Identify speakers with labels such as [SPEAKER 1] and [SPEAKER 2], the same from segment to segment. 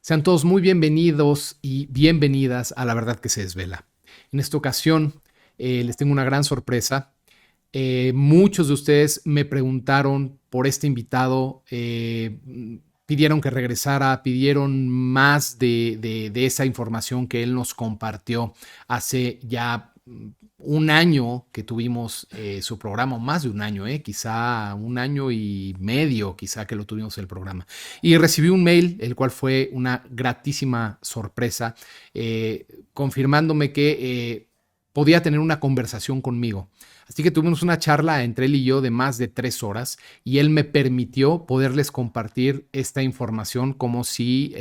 [SPEAKER 1] Sean todos muy bienvenidos y bienvenidas a La Verdad que se desvela. En esta ocasión les tengo una gran sorpresa. Muchos de ustedes me preguntaron por este invitado, pidieron que regresara, pidieron más de esa información que él nos compartió hace ya un año que tuvimos su programa, más de un año, quizá un año y medio, quizá que lo tuvimos el programa. Y recibí un mail, el cual fue una gratísima sorpresa, confirmándome que podía tener una conversación conmigo. Así que tuvimos una charla entre él y yo de más de 3 horas y él me permitió poderles compartir esta información como si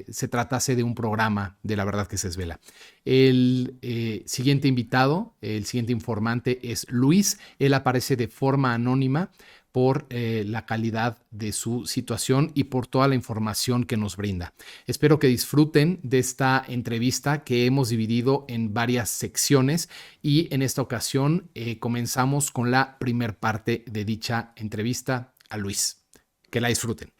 [SPEAKER 1] se tratase de un programa de La Verdad que se desvela. El siguiente invitado, el siguiente informante es Luis. Él aparece de forma anónima por la calidad de su situación y por toda la información que nos brinda. Espero que disfruten de esta entrevista que hemos dividido en varias secciones y en esta ocasión comenzamos con la primer parte de dicha entrevista a Luis. Que la disfruten.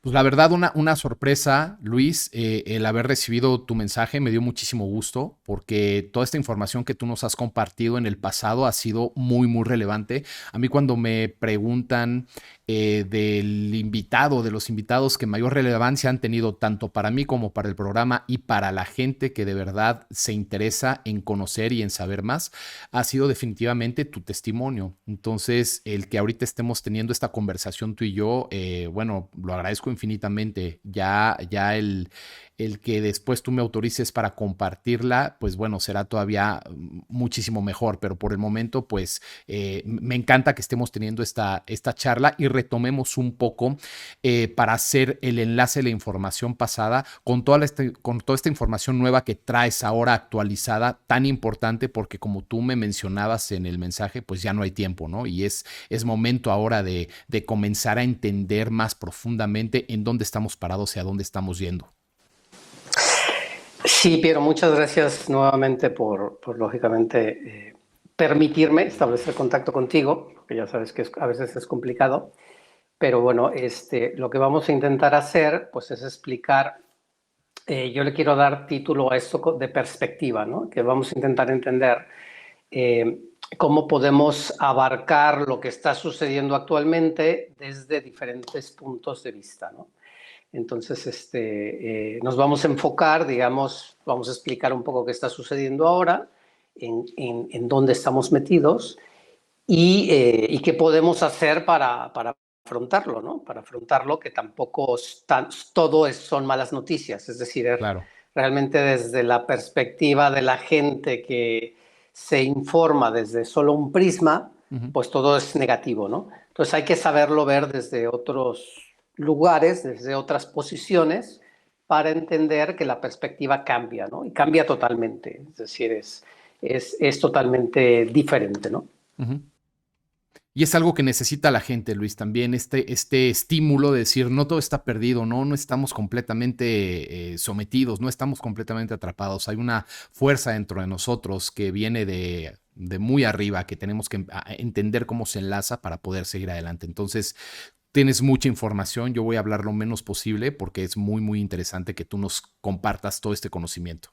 [SPEAKER 1] Pues la verdad, una sorpresa, Luis, el haber recibido tu mensaje me dio muchísimo gusto porque toda esta información que tú nos has compartido en el pasado ha sido muy, muy relevante. A mí cuando me preguntan del invitado, de los invitados que mayor relevancia han tenido tanto para mí como para el programa y para la gente que de verdad se interesa en conocer y en saber más, ha sido definitivamente tu testimonio. Entonces, el que ahorita estemos teniendo esta conversación tú y yo, bueno, lo agradezco infinitamente. Ya el que después tú me autorices para compartirla, pues bueno, será todavía muchísimo mejor, pero por el momento, pues me encanta que estemos teniendo esta charla y retomemos un poco para hacer el enlace de la información pasada con toda esta información nueva que traes ahora actualizada, tan importante porque como tú me mencionabas en el mensaje, pues ya no hay tiempo, ¿no? Y es momento ahora de comenzar a entender más profundamente en dónde estamos parados y a dónde estamos yendo.
[SPEAKER 2] Sí, Piero, muchas gracias nuevamente por lógicamente, permitirme establecer contacto contigo, porque ya sabes que a veces es complicado, pero bueno, lo que vamos a intentar hacer, pues es explicar, yo le quiero dar título a esto de perspectiva, ¿no? Que vamos a intentar entender eh, cómo podemos abarcar lo que está sucediendo actualmente desde diferentes puntos de vista, ¿no? Entonces, nos vamos a enfocar, digamos, vamos a explicar un poco qué está sucediendo ahora, en dónde estamos metidos y qué podemos hacer para afrontarlo, ¿no? Para afrontarlo, que tampoco son malas noticias. Es decir,
[SPEAKER 1] Claro.
[SPEAKER 2] realmente desde la perspectiva de la gente que se informa desde solo un prisma,
[SPEAKER 1] Uh -huh.
[SPEAKER 2] pues todo es negativo, ¿no? Entonces hay que saberlo ver desde otros lugares, desde otras posiciones, para entender que la perspectiva cambia, ¿no? Y cambia totalmente, es decir, es totalmente diferente, ¿no?
[SPEAKER 1] Uh -huh. Y es algo que necesita la gente, Luis, también este estímulo de decir, no todo está perdido, no estamos completamente sometidos, no estamos completamente atrapados. Hay una fuerza dentro de nosotros que viene de muy arriba, que tenemos que entender cómo se enlaza para poder seguir adelante. Entonces, tienes mucha información, yo voy a hablar lo menos posible porque es muy, muy interesante que tú nos compartas todo este conocimiento.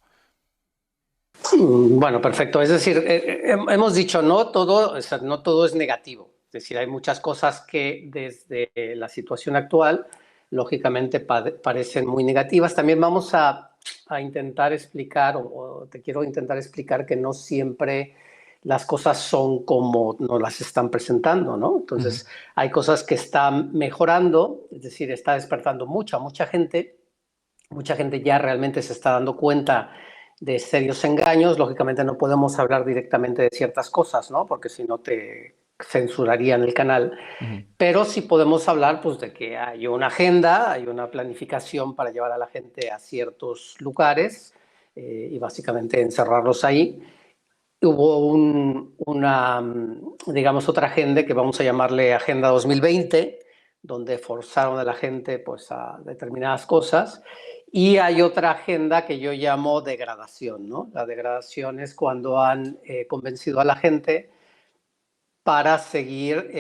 [SPEAKER 2] Bueno, perfecto. Es decir, hemos dicho no todo, o sea, no todo es negativo. Es decir, hay muchas cosas que desde la situación actual, lógicamente, parecen muy negativas. También vamos a intentar explicar, o te quiero intentar explicar que no siempre las cosas son como nos las están presentando, ¿no?
[SPEAKER 1] Uh -huh.
[SPEAKER 2] Entonces, hay cosas que están mejorando, es decir, está despertando mucha gente. Mucha gente ya realmente se está dando cuenta de serios engaños. Lógicamente no podemos hablar directamente de ciertas cosas, ¿no? Porque si no te censurarían el canal.
[SPEAKER 1] Uh -huh.
[SPEAKER 2] Pero sí podemos hablar, pues, de que hay una agenda, hay una planificación para llevar a la gente a ciertos lugares y básicamente encerrarlos ahí. Hubo digamos, otra agenda que vamos a llamarle Agenda 2020, donde forzaron a la gente, pues, a determinadas cosas. Y hay otra agenda que yo llamo degradación, ¿no? La degradación es cuando han convencido a la gente para seguir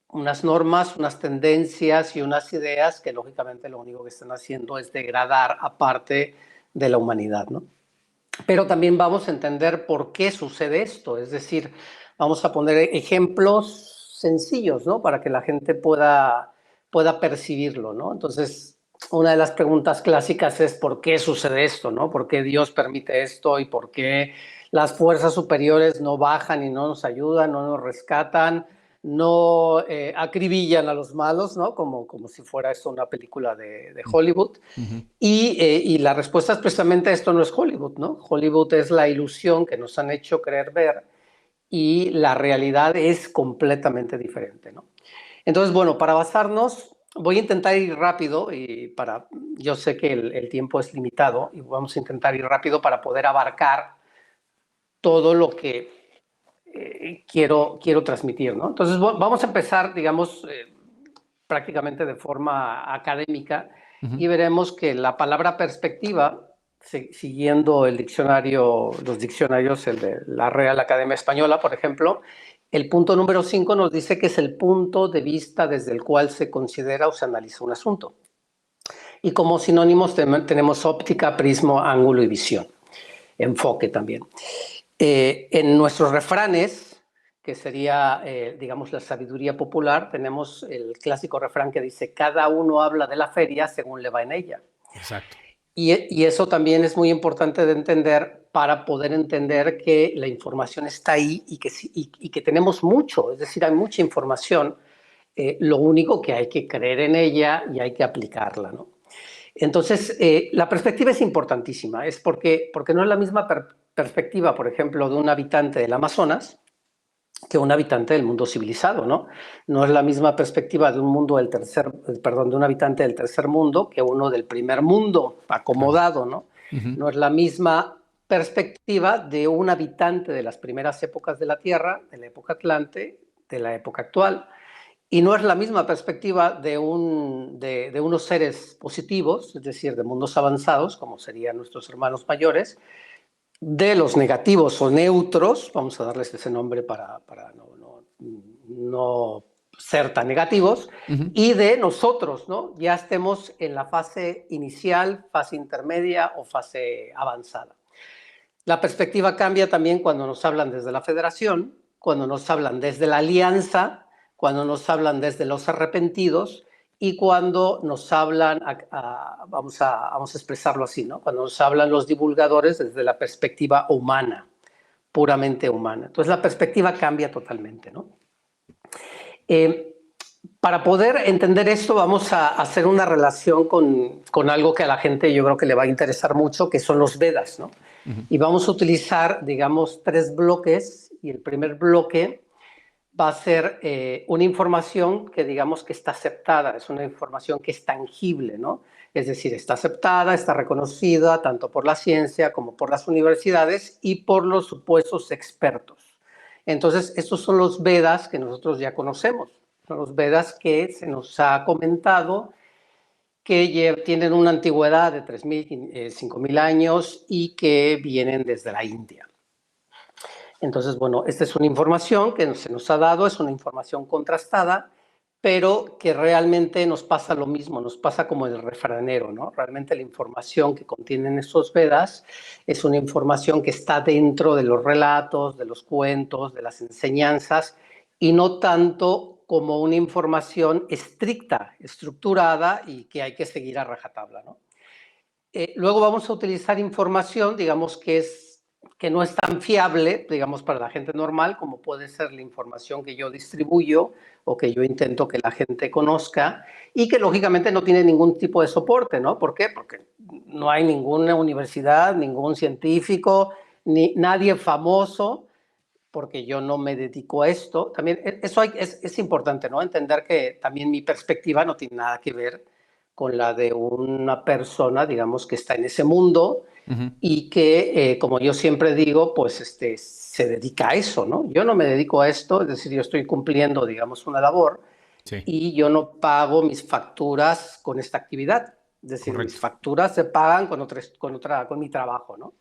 [SPEAKER 2] unas normas, unas tendencias y unas ideas que lógicamente lo único que están haciendo es degradar a parte de la humanidad, ¿no? Pero también vamos a entender por qué sucede esto, es decir, vamos a poner ejemplos sencillos, ¿no? Para que la gente pueda percibirlo, ¿no? Entonces, una de las preguntas clásicas es ¿por qué sucede esto, ¿no? ¿Por qué Dios permite esto y por qué las fuerzas superiores no bajan y no nos ayudan, no nos rescatan, no acribillan a los malos, ¿no? Como si fuera esto una película de Hollywood. Y la respuesta es precisamente esto no es Hollywood, ¿no? Hollywood es la ilusión que nos han hecho creer ver y la realidad es completamente diferente, ¿no? Entonces, bueno, para basarnos, voy a intentar ir rápido yo sé que el tiempo es limitado y vamos a intentar ir rápido para poder abarcar todo lo que quiero transmitir, ¿no? Entonces, vamos a empezar, digamos, prácticamente de forma académica y veremos que la palabra perspectiva, siguiendo el diccionario, los diccionarios, el de la Real Academia Española, por ejemplo, el punto número 5 nos dice que es el punto de vista desde el cual se considera o se analiza un asunto. Y como sinónimos tenemos óptica, prisma, ángulo y visión. Enfoque también. En nuestros refranes, que sería, digamos, la sabiduría popular, tenemos el clásico refrán que dice, cada uno habla de la feria según le va en ella.
[SPEAKER 1] Exacto.
[SPEAKER 2] Y eso también es muy importante de entender para poder entender que la información está ahí y que tenemos mucho, es decir, hay mucha información, lo único que hay que creer en ella y hay que aplicarla, ¿no? Entonces, la perspectiva es importantísima, es porque no es la misma perspectiva, por ejemplo, de un habitante del Amazonas que un habitante del mundo civilizado, ¿no? No es la misma perspectiva de un mundo de un habitante del tercer mundo que uno del primer mundo acomodado, ¿no? No es la misma perspectiva de un habitante de las primeras épocas de la Tierra, de la época Atlante, de la época actual. Y no es la misma perspectiva de unos seres positivos, es decir, de mundos avanzados, como serían nuestros hermanos mayores, de los negativos o neutros, vamos a darles ese nombre para no ser tan negativos, y de nosotros, ¿no? Ya estemos en la fase inicial, fase intermedia o fase avanzada. La perspectiva cambia también cuando nos hablan desde la federación, cuando nos hablan desde la alianza, cuando nos hablan desde los arrepentidos y cuando nos hablan, vamos a expresarlo así, ¿no? Cuando nos hablan los divulgadores desde la perspectiva humana, puramente humana. Entonces la perspectiva cambia totalmente, ¿no? Para poder entender esto vamos a hacer una relación con algo que a la gente yo creo que le va a interesar mucho, que son los Vedas, ¿no? Y vamos a utilizar, digamos, 3 bloques y el primer bloque va a ser una información que digamos que está aceptada, es una información que es tangible, ¿no? Es decir, está aceptada, está reconocida tanto por la ciencia como por las universidades y por los supuestos expertos. Entonces, estos son los Vedas que nosotros ya conocemos, son los Vedas que se nos ha comentado que tienen una antigüedad de 3.000, 5.000 años y que vienen desde la India. Entonces, bueno, esta es una información que se nos ha dado, es una información contrastada, pero que realmente nos pasa lo mismo, nos pasa como el refranero, ¿no? Realmente la información que contienen esos Vedas es una información que está dentro de los relatos, de los cuentos, de las enseñanzas, y no tanto como una información estricta, estructurada y que hay que seguir a rajatabla, ¿no? Luego vamos a utilizar información, digamos, que no es tan fiable, digamos, para la gente normal, como puede ser la información que yo distribuyo o que yo intento que la gente conozca y que lógicamente no tiene ningún tipo de soporte, ¿no? ¿Por qué? Porque no hay ninguna universidad, ningún científico, ni nadie famoso, porque yo no me dedico a esto. También eso es importante, ¿no? Entender que también mi perspectiva no tiene nada que ver con la de una persona, digamos, que está en ese mundo y que, como yo siempre digo, pues se dedica a eso, ¿no? Yo no me dedico a esto, es decir, yo estoy cumpliendo, digamos, una labor y yo no pago mis facturas con esta actividad. Es decir, mis facturas se pagan con mi trabajo, ¿no?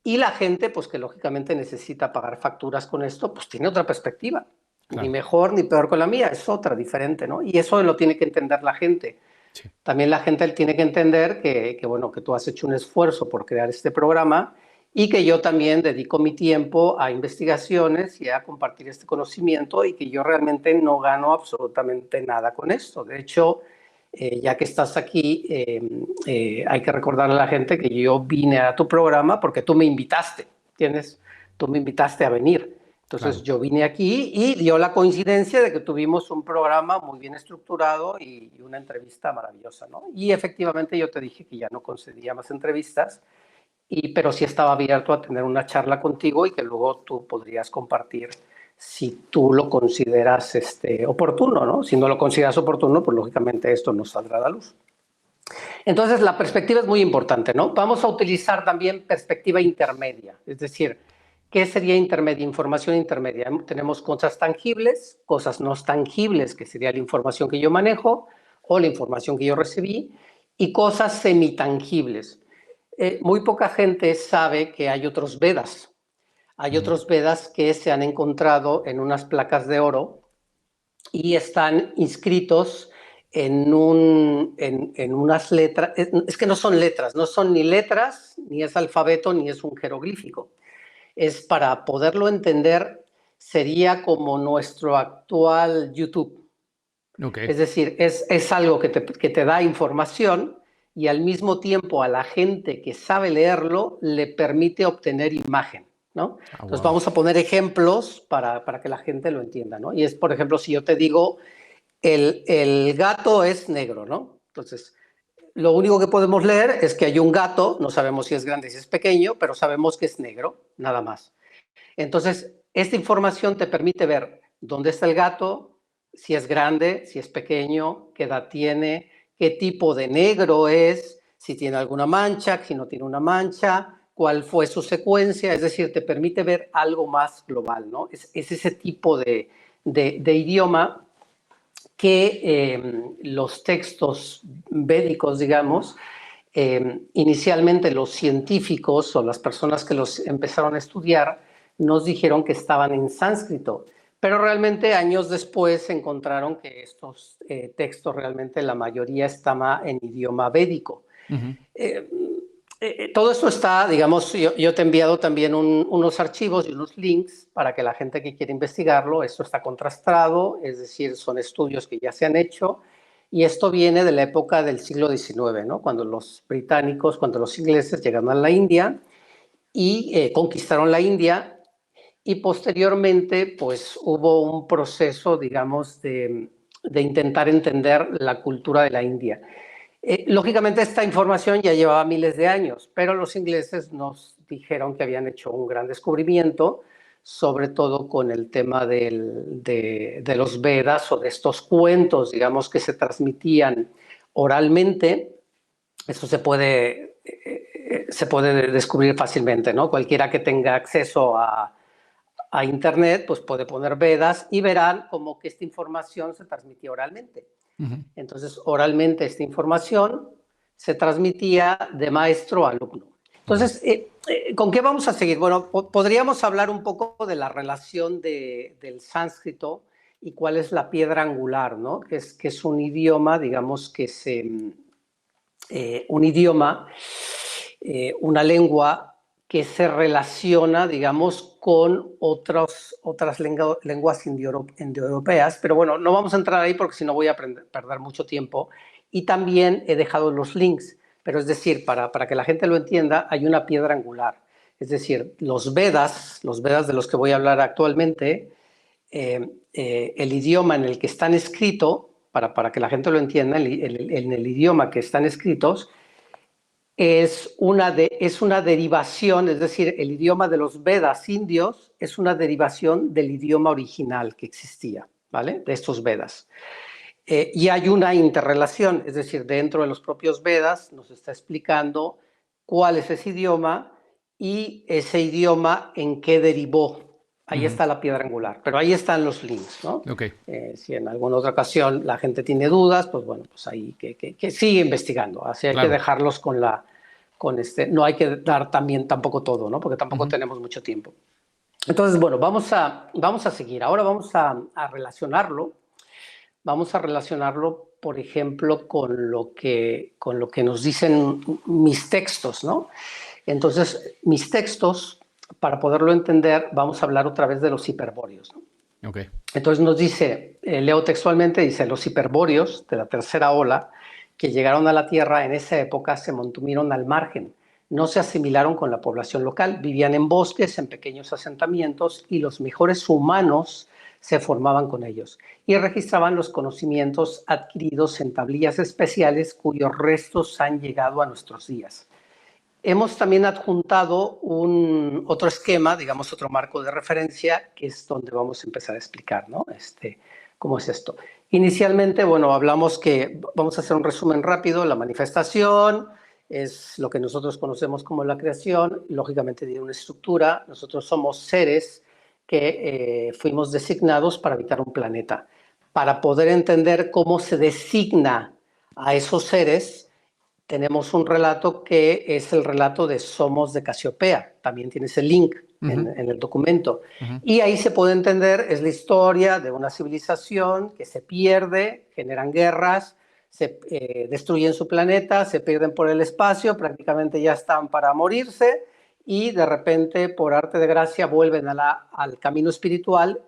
[SPEAKER 2] Y la gente, pues que lógicamente necesita pagar facturas con esto, pues tiene otra perspectiva. ni
[SPEAKER 1] claro.
[SPEAKER 2] mejor ni peor con la mía, es otra, diferente, ¿no? Y eso lo tiene que entender la gente.
[SPEAKER 1] Sí,
[SPEAKER 2] También la gente tiene que entender bueno, que tú has hecho un esfuerzo por crear este programa y que yo también dedico mi tiempo a investigaciones y a compartir este conocimiento y que yo realmente no gano absolutamente nada con esto. De hecho, ya que estás aquí, hay que recordarle a la gente que yo vine a tu programa porque tú me invitaste, ¿entiendes? Tú me invitaste a venir. Entonces
[SPEAKER 1] claro.
[SPEAKER 2] yo vine aquí y dio la coincidencia de que tuvimos un programa muy bien estructurado y una entrevista maravillosa, ¿no? Y efectivamente yo te dije que ya no concedía más entrevistas, pero sí estaba abierto a tener una charla contigo y que luego tú podrías compartir si tú lo consideras oportuno, ¿no? Si no lo consideras oportuno, pues lógicamente esto no saldrá a la luz. Entonces la perspectiva es muy importante, ¿no? Vamos a utilizar también perspectiva intermedia, es decir, ¿qué sería intermedia? Información intermedia. Tenemos cosas tangibles, cosas no tangibles, que sería la información que yo manejo o la información que yo recibí, y cosas semitangibles. Muy poca gente sabe que hay otros Vedas. Hay otros Vedas que se han encontrado en unas placas de oro y están inscritos en unas letras. Es que no son letras, no son ni letras, ni es alfabeto, ni es un jeroglífico. Es para poderlo entender, sería como nuestro actual YouTube.
[SPEAKER 1] Ok.
[SPEAKER 2] Es decir, es algo que te da información y al mismo tiempo a la gente que sabe leerlo le permite obtener imagen, ¿no?
[SPEAKER 1] Ah,
[SPEAKER 2] Entonces
[SPEAKER 1] wow.
[SPEAKER 2] vamos a poner ejemplos para que la gente lo entienda, ¿no? Y es, por ejemplo, si yo te digo, el gato es negro, ¿no? Entonces, lo único que podemos leer es que hay un gato, no sabemos si es grande, si es pequeño, pero sabemos que es negro, nada más. Entonces, esta información te permite ver dónde está el gato, si es grande, si es pequeño, qué edad tiene, qué tipo de negro es, si tiene alguna mancha, si no tiene una mancha, cuál fue su secuencia, es decir, te permite ver algo más global, ¿no? Es ese tipo de idioma que los textos védicos, digamos, inicialmente los científicos o las personas que los empezaron a estudiar nos dijeron que estaban en sánscrito, pero realmente años después se encontraron que estos textos realmente la mayoría estaba en idioma védico.
[SPEAKER 1] Ujú.
[SPEAKER 2] Eh, Todo esto está, digamos, yo te he enviado también unos archivos y unos links para que la gente que quiere investigarlo, esto está contrastado, es decir, son estudios que ya se han hecho y esto viene de la época del siglo XIX, ¿no? Cuando los británicos, cuando los ingleses llegaron a la India y conquistaron la India y posteriormente pues hubo un proceso, digamos, de intentar entender la cultura de la India. Lógicamente esta información ya llevaba miles de años, pero los ingleses nos dijeron que habían hecho un gran descubrimiento, sobre todo con el tema de los Vedas o de estos cuentos, digamos, que se transmitían oralmente. Eso se puede descubrir fácilmente, ¿no? Cualquiera que tenga acceso a Internet, pues puede poner Vedas y verán cómo que esta información se transmitía oralmente.
[SPEAKER 1] Ujú.
[SPEAKER 2] Entonces, oralmente esta información se transmitía de maestro a alumno.
[SPEAKER 1] Ok.
[SPEAKER 2] Entonces, ¿con qué vamos a seguir? Bueno, podríamos hablar un poco de la relación del sánscrito y cuál es la piedra angular, ¿no? Que es un idioma, digamos, un idioma, una lengua que se relaciona, digamos, con otras lenguas indoeuropeas, pero bueno, no vamos a entrar ahí porque si no voy a perder mucho tiempo. Y también he dejado los links, pero es decir, para que la gente lo entienda, hay una piedra angular. Es decir, los Vedas de los que voy a hablar actualmente, el idioma en el que están escritos, para que la gente lo entienda, en el idioma que están escritos, es una derivación, es decir, el idioma de los Vedas indios es una derivación del idioma original que existía, ¿vale? De estos Vedas. Y hay una interrelación, es decir, dentro de los propios Vedas nos está explicando cuál es ese idioma y ese idioma en qué derivó. Ahí
[SPEAKER 1] Ujú.
[SPEAKER 2] está la piedra angular, pero ahí están los links, ¿no?
[SPEAKER 1] Ok.
[SPEAKER 2] Si en alguna otra ocasión la gente tiene dudas, pues bueno, pues ahí que sigue investigando. Así hay que
[SPEAKER 1] Claro.
[SPEAKER 2] dejarlos no hay que dar también tampoco todo, ¿no? Porque tampoco
[SPEAKER 1] Ujú.
[SPEAKER 2] tenemos mucho tiempo. Entonces, bueno, vamos a seguir. Ahora vamos a relacionarlo. Vamos a relacionarlo, por ejemplo, con lo que nos dicen mis textos, ¿no? Entonces, mis textos, para poderlo entender, vamos a hablar otra vez de los hiperbóreos, ¿no?
[SPEAKER 1] Ok.
[SPEAKER 2] Entonces nos dice, leo textualmente, dice, los hiperbóreos de la tercera ola que llegaron a la Tierra en esa época se mantuvieron al margen, no se asimilaron con la población local, vivían en bosques, en pequeños asentamientos y los mejores humanos se formaban con ellos y registraban los conocimientos adquiridos en tablillas especiales cuyos restos han llegado a nuestros días. Hemos también adjuntado otro esquema, digamos otro marco de referencia, que es donde vamos a empezar a explicar, ¿no? ¿Cómo es esto? Inicialmente, bueno, hablamos que vamos a hacer un resumen rápido. La manifestación es lo que nosotros conocemos como la creación, lógicamente tiene una estructura. Nosotros somos seres que fuimos designados para habitar un planeta. Para poder entender cómo se designa a esos seres, tenemos un relato que es el relato de Somos de Casiopea. También tienes el link en el documento. Y ahí se puede entender, es la historia de una civilización que se pierde, generan guerras, se destruyen su planeta, se pierden por el espacio, prácticamente ya están para morirse y de repente, por arte de gracia, vuelven al camino espiritual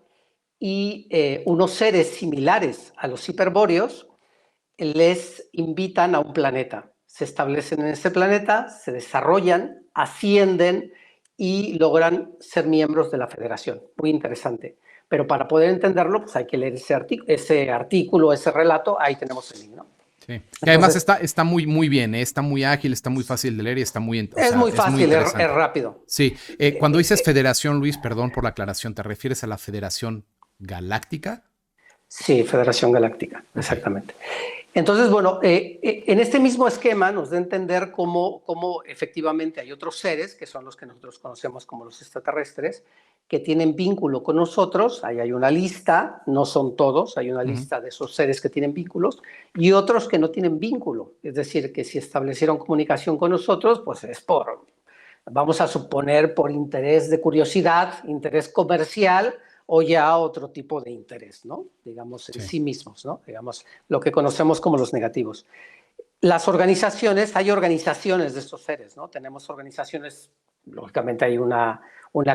[SPEAKER 2] y unos seres similares a los hiperbóreos les invitan a un planeta. Se establecen en ese planeta, se desarrollan, ascienden y logran ser miembros de la federación. Muy interesante. Pero para poder entenderlo, pues hay que leer ese artículo, ese relato. Ahí tenemos el link, ¿no?
[SPEAKER 1] Sí. Y además está muy, muy bien, ¿eh? Está muy ágil, está muy fácil de leer y está muy, o
[SPEAKER 2] es
[SPEAKER 1] sea,
[SPEAKER 2] muy
[SPEAKER 1] es muy
[SPEAKER 2] fácil,
[SPEAKER 1] interesante.
[SPEAKER 2] es rápido.
[SPEAKER 1] Sí. Cuando dices federación, Luis, perdón por la aclaración, ¿te refieres a la Federación Galáctica?
[SPEAKER 2] Sí, Federación Galáctica,
[SPEAKER 1] Okay.
[SPEAKER 2] Exactamente. Entonces, bueno, en este mismo esquema nos da a entender cómo efectivamente hay otros seres, que son los que nosotros conocemos como los extraterrestres, que tienen vínculo con nosotros. Ahí hay una lista, no son todos, hay una lista de esos seres que tienen vínculos y otros que no tienen vínculo. Es decir, que si establecieron comunicación con nosotros, pues es vamos a suponer, por interés de curiosidad, interés comercial o ya otro tipo de interés, ¿no? Digamos, en sí mismos, ¿no? Digamos, lo que conocemos como los negativos. Las organizaciones, hay organizaciones de estos seres, ¿no? Tenemos organizaciones, lógicamente hay una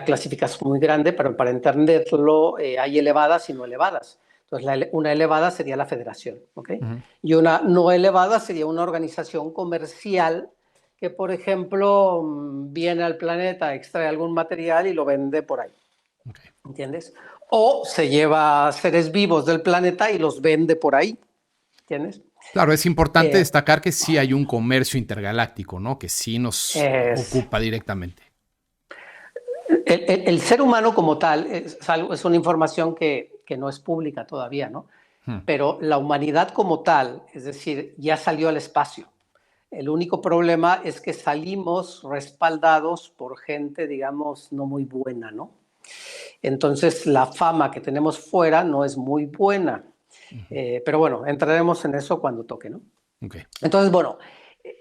[SPEAKER 2] clasificación muy grande, pero para entenderlo hay elevadas y no elevadas. Entonces, una elevada sería la federación, ¿ok? Y una no elevada sería una organización comercial que, por ejemplo, viene al planeta, extrae algún material y lo vende por ahí. Okay. ¿Entiendes? O se lleva seres vivos del planeta y los vende por ahí. ¿Entiendes?
[SPEAKER 1] Claro, es importante destacar que sí hay un comercio intergaláctico, ¿no? Que sí nos ocupa directamente.
[SPEAKER 2] El ser humano como tal es una información que no es pública todavía, ¿no? Pero la humanidad como tal, es decir, ya salió al espacio. El único problema es que salimos respaldados por gente, digamos, no muy buena, ¿no? Entonces, la fama que tenemos fuera no es muy buena. Pero bueno, entraremos en eso cuando toque, ¿no? Okay. Entonces, bueno,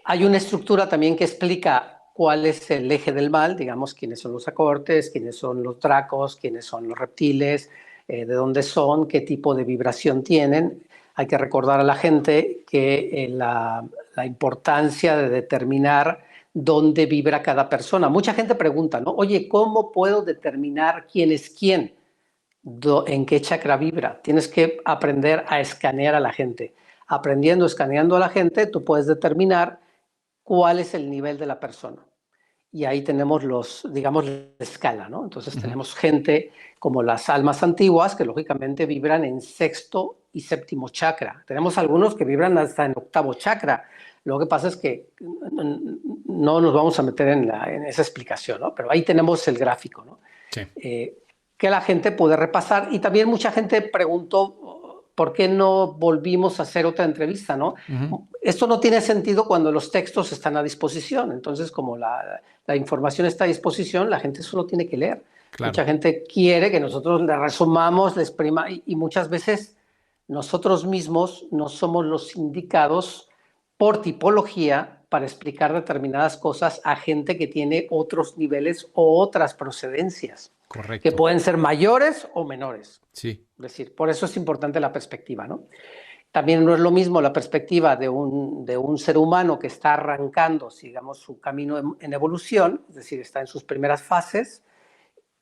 [SPEAKER 2] hay una estructura también que explica cuál es el eje del mal, digamos, quiénes son los acortes, quiénes son los dracos, quiénes son los reptiles, de dónde son, qué tipo de vibración tienen. Hay que recordar a la gente que la importancia de determinar dónde vibra cada persona. Mucha gente pregunta, ¿no? Oye, ¿cómo puedo determinar quién es quién? ¿En qué chakra vibra? Tienes que aprender a escanear a la gente. Aprendiendo, escaneando a la gente, tú puedes determinar cuál es el nivel de la persona. Y ahí tenemos digamos, la escala, ¿no? Entonces tenemos gente como las almas antiguas que lógicamente vibran en sexto y séptimo chakra. Tenemos algunos que vibran hasta en octavo chakra. Lo que pasa es que no nos vamos a meter en esa explicación, ¿no? Pero ahí tenemos el gráfico, ¿no? Sí. Que la gente puede repasar. Y también mucha gente preguntó por qué no volvimos a hacer otra entrevista, ¿no? Esto no tiene sentido cuando los textos están a disposición. Entonces, como la información está a disposición, la gente solo tiene que leer. Claro. Mucha gente quiere que nosotros le resumamos, le exprima, y muchas veces nosotros mismos no somos los indicados por tipología para explicar determinadas cosas a gente que tiene otros niveles o otras procedencias. que
[SPEAKER 1] Correcto.
[SPEAKER 2] pueden ser mayores o menores.
[SPEAKER 1] Sí.
[SPEAKER 2] Es decir, por eso es importante la perspectiva, ¿no? También no es lo mismo la perspectiva de un ser humano que está arrancando, digamos, su camino en evolución, es decir, está en sus primeras fases,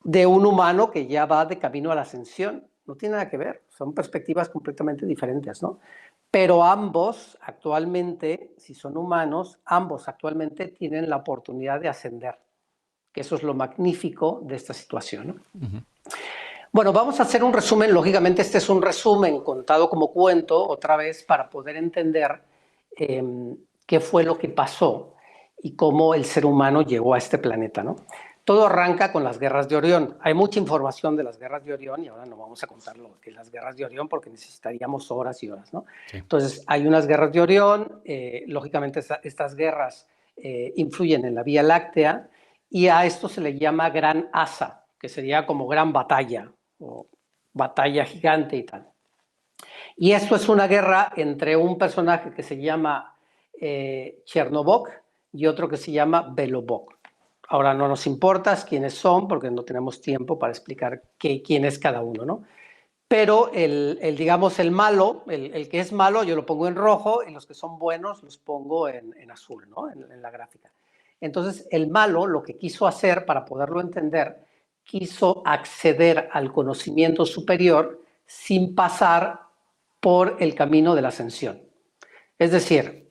[SPEAKER 2] de un humano que ya va de camino a la ascensión. No tiene nada que ver, son perspectivas completamente diferentes, ¿no? Pero ambos actualmente, si son humanos, ambos actualmente tienen la oportunidad de ascender, que eso es lo magnífico de esta situación, ¿no? Bueno, vamos a hacer un resumen. Lógicamente, este es un resumen contado como cuento, otra vez, para poder entender qué fue lo que pasó y cómo el ser humano llegó a este planeta, ¿no? Todo arranca con las guerras de Orión. Hay mucha información de las guerras de Orión y ahora no vamos a contar lo que es las guerras de Orión porque necesitaríamos horas y horas, ¿no?
[SPEAKER 1] Sí.
[SPEAKER 2] Entonces, hay unas guerras de Orión. Lógicamente, estas guerras influyen en la Vía Láctea y a esto se le llama Gran Asa, que sería como gran batalla o batalla gigante y tal. Y esto es una guerra entre un personaje que se llama Chernobog y otro que se llama Belobog. Ahora no nos importa quiénes son porque no tenemos tiempo para explicar quién es cada uno, ¿no? Pero digamos, el malo, el que es malo, yo lo pongo en rojo y los que son buenos los pongo en azul, ¿no? En la gráfica. Entonces, el malo lo que quiso hacer para poderlo entender, quiso acceder al conocimiento superior sin pasar por el camino de la ascensión. Es decir,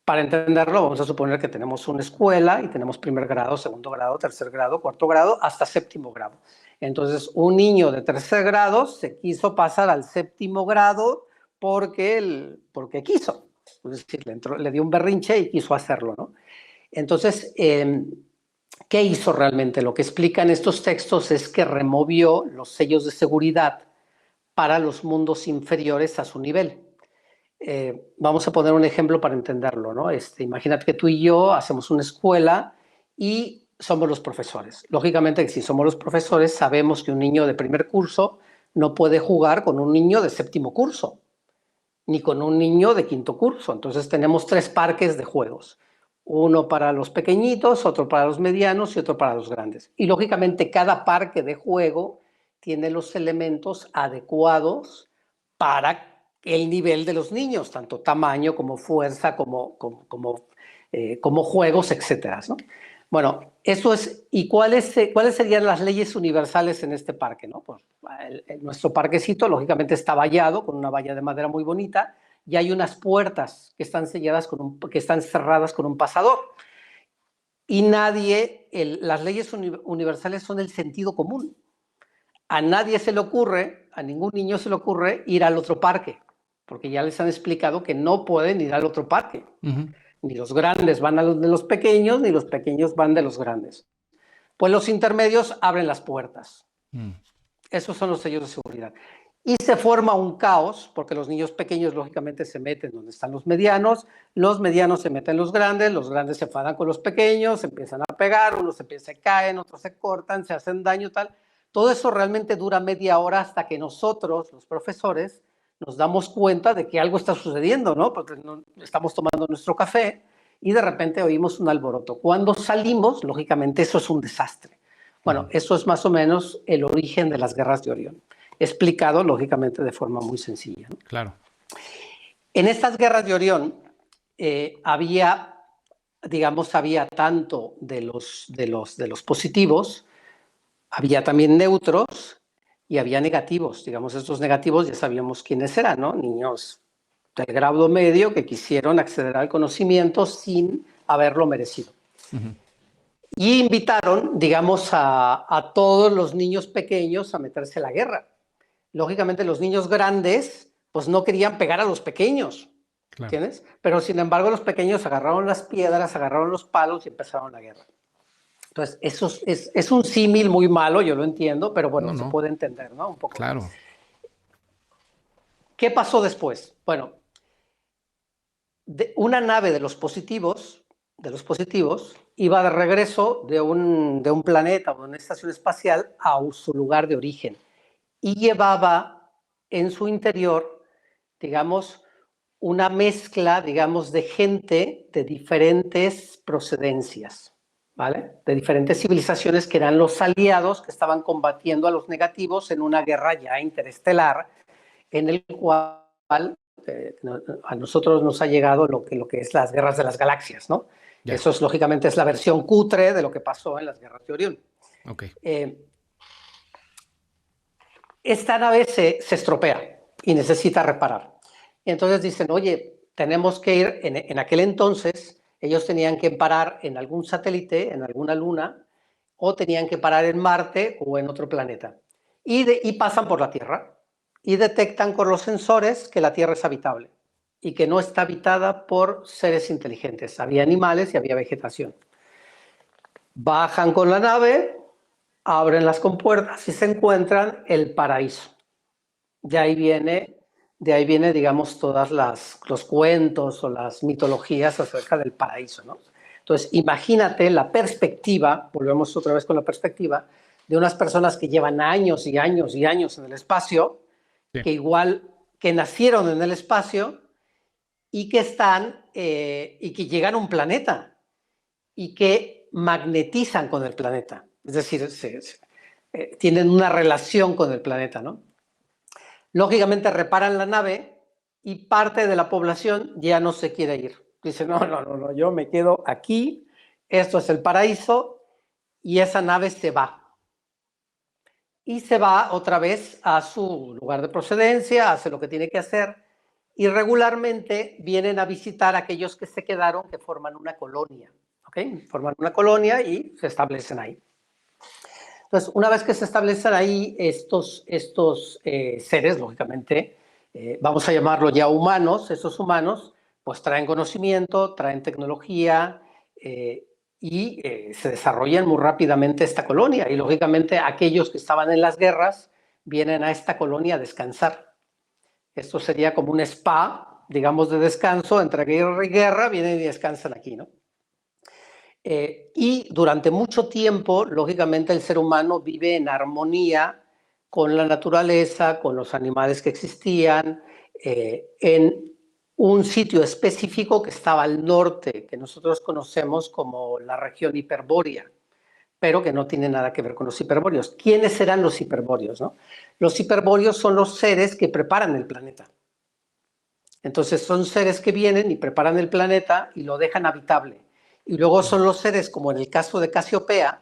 [SPEAKER 2] para entenderlo, vamos a suponer que tenemos una escuela y tenemos primer grado, segundo grado, tercer grado, cuarto grado, hasta séptimo grado. Entonces, un niño de tercer grado se quiso pasar al séptimo grado porque quiso. Es decir, le dio un berrinche y quiso hacerlo, ¿no? Entonces, ¿qué hizo realmente? Lo que explican estos textos es que removió los sellos de seguridad para los mundos inferiores a su nivel. Vamos a poner un ejemplo para entenderlo, ¿no? Imagínate que tú y yo hacemos una escuela y somos los profesores. Lógicamente, si somos los profesores, sabemos que un niño de primer curso no puede jugar con un niño de séptimo curso, ni con un niño de quinto curso. Entonces tenemos 3 parques de juegos. Uno para los pequeñitos, otro para los medianos y otro para los grandes. Y lógicamente cada parque de juego tiene los elementos adecuados para el nivel de los niños, tanto tamaño como fuerza, como juegos, etcétera, ¿no? Bueno, eso es. ¿Y cuáles serían las leyes universales en este parque, ¿no? Pues nuestro parquecito, lógicamente, está vallado con una valla de madera muy bonita y hay unas puertas que están cerradas con un pasador. Y las leyes universales son el sentido común. A nadie se le ocurre, a ningún niño se le ocurre ir al otro parque, porque ya les han explicado que no pueden ir al otro parque. Ni los grandes van a los de los pequeños, ni los pequeños van de los grandes. Pues los intermedios abren las puertas. Esos son los sellos de seguridad. Y se forma un caos, porque los niños pequeños, lógicamente, se meten donde están los medianos se meten los grandes se enfadan con los pequeños, se empiezan a pegar, unos se caen, otros se cortan, se hacen daño, tal. Todo eso realmente dura media hora hasta que nosotros, los profesores, nos damos cuenta de que algo está sucediendo, ¿no? Porque estamos tomando nuestro café y de repente oímos un alboroto. Cuando salimos, lógicamente, eso es un desastre. Bueno, eso es más o menos el origen de las guerras de Orión, explicado, lógicamente, de forma muy sencilla, ¿no?
[SPEAKER 1] Claro.
[SPEAKER 2] En estas guerras de Orión había tanto de los positivos, había también neutros y había negativos. Digamos, estos negativos ya sabíamos quiénes eran, ¿no? Niños del grado medio que quisieron acceder al conocimiento sin haberlo merecido. Y invitaron, digamos, a todos los niños pequeños a meterse a la guerra. Lógicamente, los niños grandes, pues no querían pegar a los pequeños, claro. ¿Entiendes? Pero, sin embargo, los pequeños agarraron las piedras, agarraron los palos y empezaron la guerra. Entonces, eso es un símil muy malo, yo lo entiendo, pero bueno, se puede entender, ¿no? Un poco.
[SPEAKER 1] Claro.
[SPEAKER 2] ¿Qué pasó después? Bueno, una nave de los positivos, iba de regreso de un planeta o de una estación espacial a su lugar de origen y llevaba en su interior, digamos, una mezcla, digamos, de gente de diferentes procedencias. ¿vale? De diferentes civilizaciones que eran los aliados que estaban combatiendo a los negativos en una guerra ya interestelar, en el cual a nosotros nos ha llegado lo que es las guerras de las galaxias, ¿no?
[SPEAKER 1] Ya.
[SPEAKER 2] Eso es, lógicamente, es la versión cutre de lo que pasó en las guerras de Orión.
[SPEAKER 1] Ok.
[SPEAKER 2] Esta nave se estropea y necesita reparar. Y entonces dicen, oye, tenemos que ir, en aquel entonces, ellos tenían que parar en algún satélite, en alguna luna, o tenían que parar en Marte o en otro planeta. Y pasan por la Tierra y detectan con los sensores que la Tierra es habitable y que no está habitada por seres inteligentes. Había animales y había vegetación. Bajan con la nave, abren las compuertas y se encuentran el paraíso. De ahí viene, digamos, todas los cuentos o las mitologías acerca del paraíso, ¿no? Entonces, imagínate la perspectiva, volvemos otra vez con la perspectiva, de unas personas que llevan años y años y años en el espacio,
[SPEAKER 1] Sí.
[SPEAKER 2] que nacieron en el espacio y que y que llegan a un planeta y que magnetizan con el planeta. Es decir, tienen una relación con el planeta, ¿no? Lógicamente reparan la nave y parte de la población ya no se quiere ir. Dice, no, yo me quedo aquí, esto es el paraíso, y esa nave se va. Y se va otra vez a su lugar de procedencia, hace lo que tiene que hacer, y regularmente vienen a visitar a aquellos que se quedaron, que forman una colonia. ¿Okay? Forman una colonia y se establecen ahí. Entonces, una vez que se establecen ahí estos seres, lógicamente, vamos a llamarlo ya humanos, esos humanos, pues traen conocimiento, traen tecnología y se desarrollan muy rápidamente esta colonia. Y lógicamente aquellos que estaban en las guerras vienen a esta colonia a descansar. Esto sería como un spa, digamos, de descanso entre guerra y guerra, vienen y descansan aquí, ¿no? Y durante mucho tiempo, lógicamente, el ser humano vive en armonía con la naturaleza, con los animales que existían, en un sitio específico que estaba al norte, que nosotros conocemos como la región hiperbórea, pero que no tiene nada que ver con los hiperbóreos. ¿Quiénes eran los hiperbóreos? ¿No? Los hiperbóreos son los seres que preparan el planeta. Entonces son seres que vienen y preparan el planeta y lo dejan habitable. Y luego son los seres, como en el caso de Casiopea,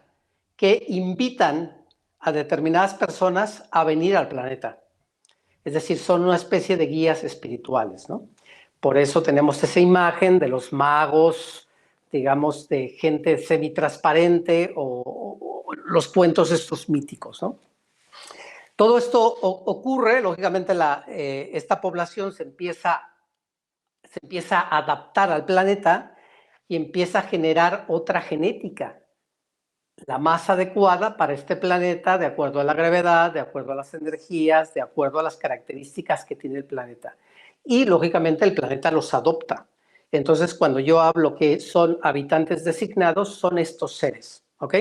[SPEAKER 2] que invitan a determinadas personas a venir al planeta. Es decir, son una especie de guías espirituales, ¿no? Por eso tenemos esa imagen de los magos, digamos, de gente semitransparente o los cuentos estos míticos, ¿no? Todo esto ocurre, lógicamente esta población se empieza a adaptar al planeta y empieza a generar otra genética, la más adecuada para este planeta, de acuerdo a la gravedad, de acuerdo a las energías, de acuerdo a las características que tiene el planeta. Y lógicamente el planeta los adopta. Entonces, cuando yo hablo que son habitantes designados, son estos seres, ¿ok?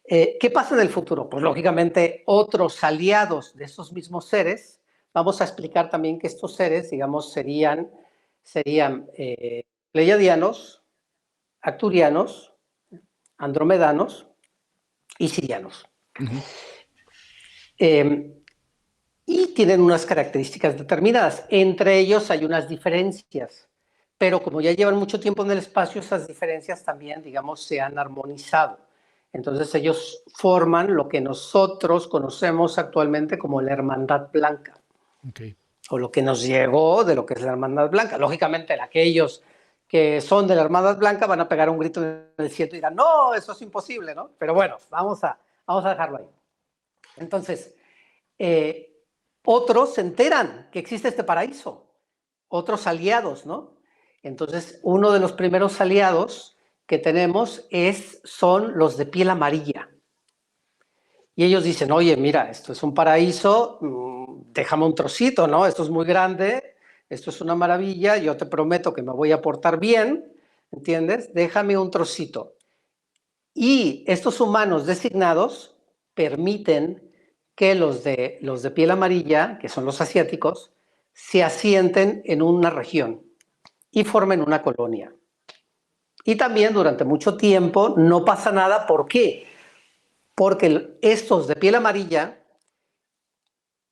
[SPEAKER 2] ¿Qué pasa en el futuro? Pues lógicamente otros aliados de esos mismos seres, vamos a explicar también que estos seres, digamos, serían pleiadianos, acturianos, andromedanos y sirianos.
[SPEAKER 1] Uh-huh.
[SPEAKER 2] Y tienen unas características determinadas. Entre ellos hay unas diferencias, pero como ya llevan mucho tiempo en el espacio, esas diferencias también, digamos, se han armonizado. Entonces ellos forman lo que nosotros conocemos actualmente como la Hermandad Blanca.
[SPEAKER 1] Okay.
[SPEAKER 2] O lo que nos llegó de lo que es la Hermandad Blanca. Lógicamente, aquellos que son de la Hermandad Blanca van a pegar un grito en el cielo y dirán, no, eso es imposible, ¿no? Pero bueno, vamos a dejarlo ahí. Entonces, otros se enteran que existe este paraíso, otros aliados, ¿no? Entonces, uno de los primeros aliados que tenemos son los de piel amarilla. Y ellos dicen, oye, mira, esto es un paraíso, déjame un trocito, ¿no? Esto es muy grande, esto es una maravilla, yo te prometo que me voy a portar bien, ¿entiendes? Déjame un trocito. Y estos humanos designados permiten que los de piel amarilla, que son los asiáticos, se asienten en una región y formen una colonia. Y también durante mucho tiempo no pasa nada. ¿Por qué? Porque estos de piel amarilla,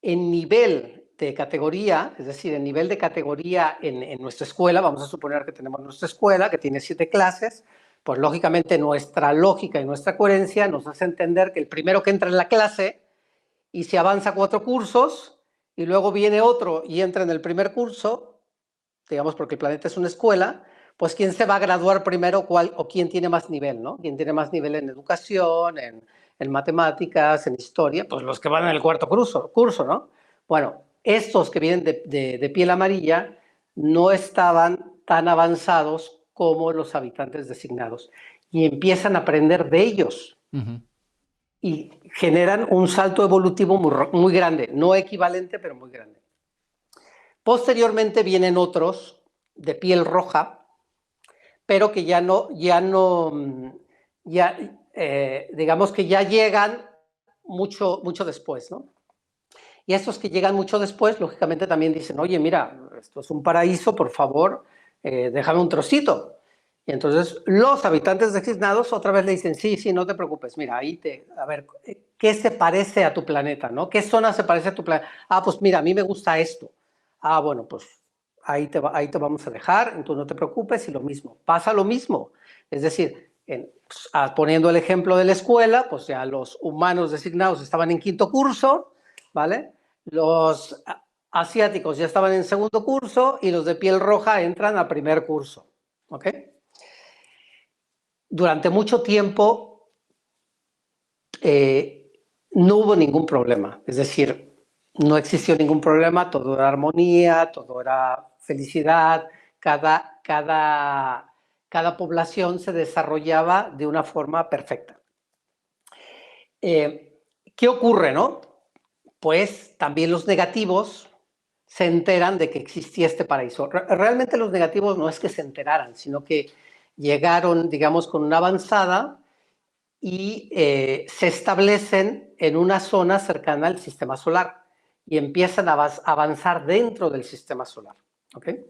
[SPEAKER 2] en nivel de categoría, es decir, en nivel de categoría en nuestra escuela, vamos a suponer que tenemos nuestra escuela, que tiene 7 clases, pues lógicamente nuestra lógica y nuestra coherencia nos hace entender que el primero que entra en la clase y se avanza 4 cursos, y luego viene otro y entra en el primer curso, digamos porque el planeta es una escuela, pues quién se va a graduar primero o quién tiene más nivel, ¿no? Quién tiene más nivel en educación, en matemáticas, en historia, pues los que van en el cuarto curso, ¿no? Bueno, estos que vienen de piel amarilla no estaban tan avanzados como los habitantes designados y empiezan a aprender de ellos. Y generan un salto evolutivo muy grande, no equivalente, pero muy grande. Posteriormente vienen otros de piel roja, pero que digamos que ya llegan mucho después, ¿no? Y estos que llegan mucho después, lógicamente también dicen, oye, mira, esto es un paraíso, por favor, déjame un trocito. Y entonces los habitantes designados otra vez le dicen, sí, sí, no te preocupes, mira, a ver, ¿qué se parece a tu planeta, no? ¿Qué zona se parece a tu planeta? Ah, pues mira, a mí me gusta esto. Ah, bueno, pues ahí te vamos a dejar, entonces no te preocupes y lo mismo. Pasa lo mismo. Es decir, poniendo el ejemplo de la escuela, pues ya los humanos designados estaban en quinto curso, ¿vale? Los asiáticos ya estaban en segundo curso y los de piel roja entran a primer curso, ¿ok? Durante mucho tiempo no hubo ningún problema, es decir, no existió ningún problema, todo era armonía, todo era felicidad, cada población se desarrollaba de una forma perfecta. ¿Qué ocurre, no? Pues también los negativos se enteran de que existía este paraíso. Realmente los negativos no es que se enteraran, sino que llegaron, digamos, con una avanzada y se establecen en una zona cercana al sistema solar y empiezan a avanzar dentro del sistema solar. ¿Okay?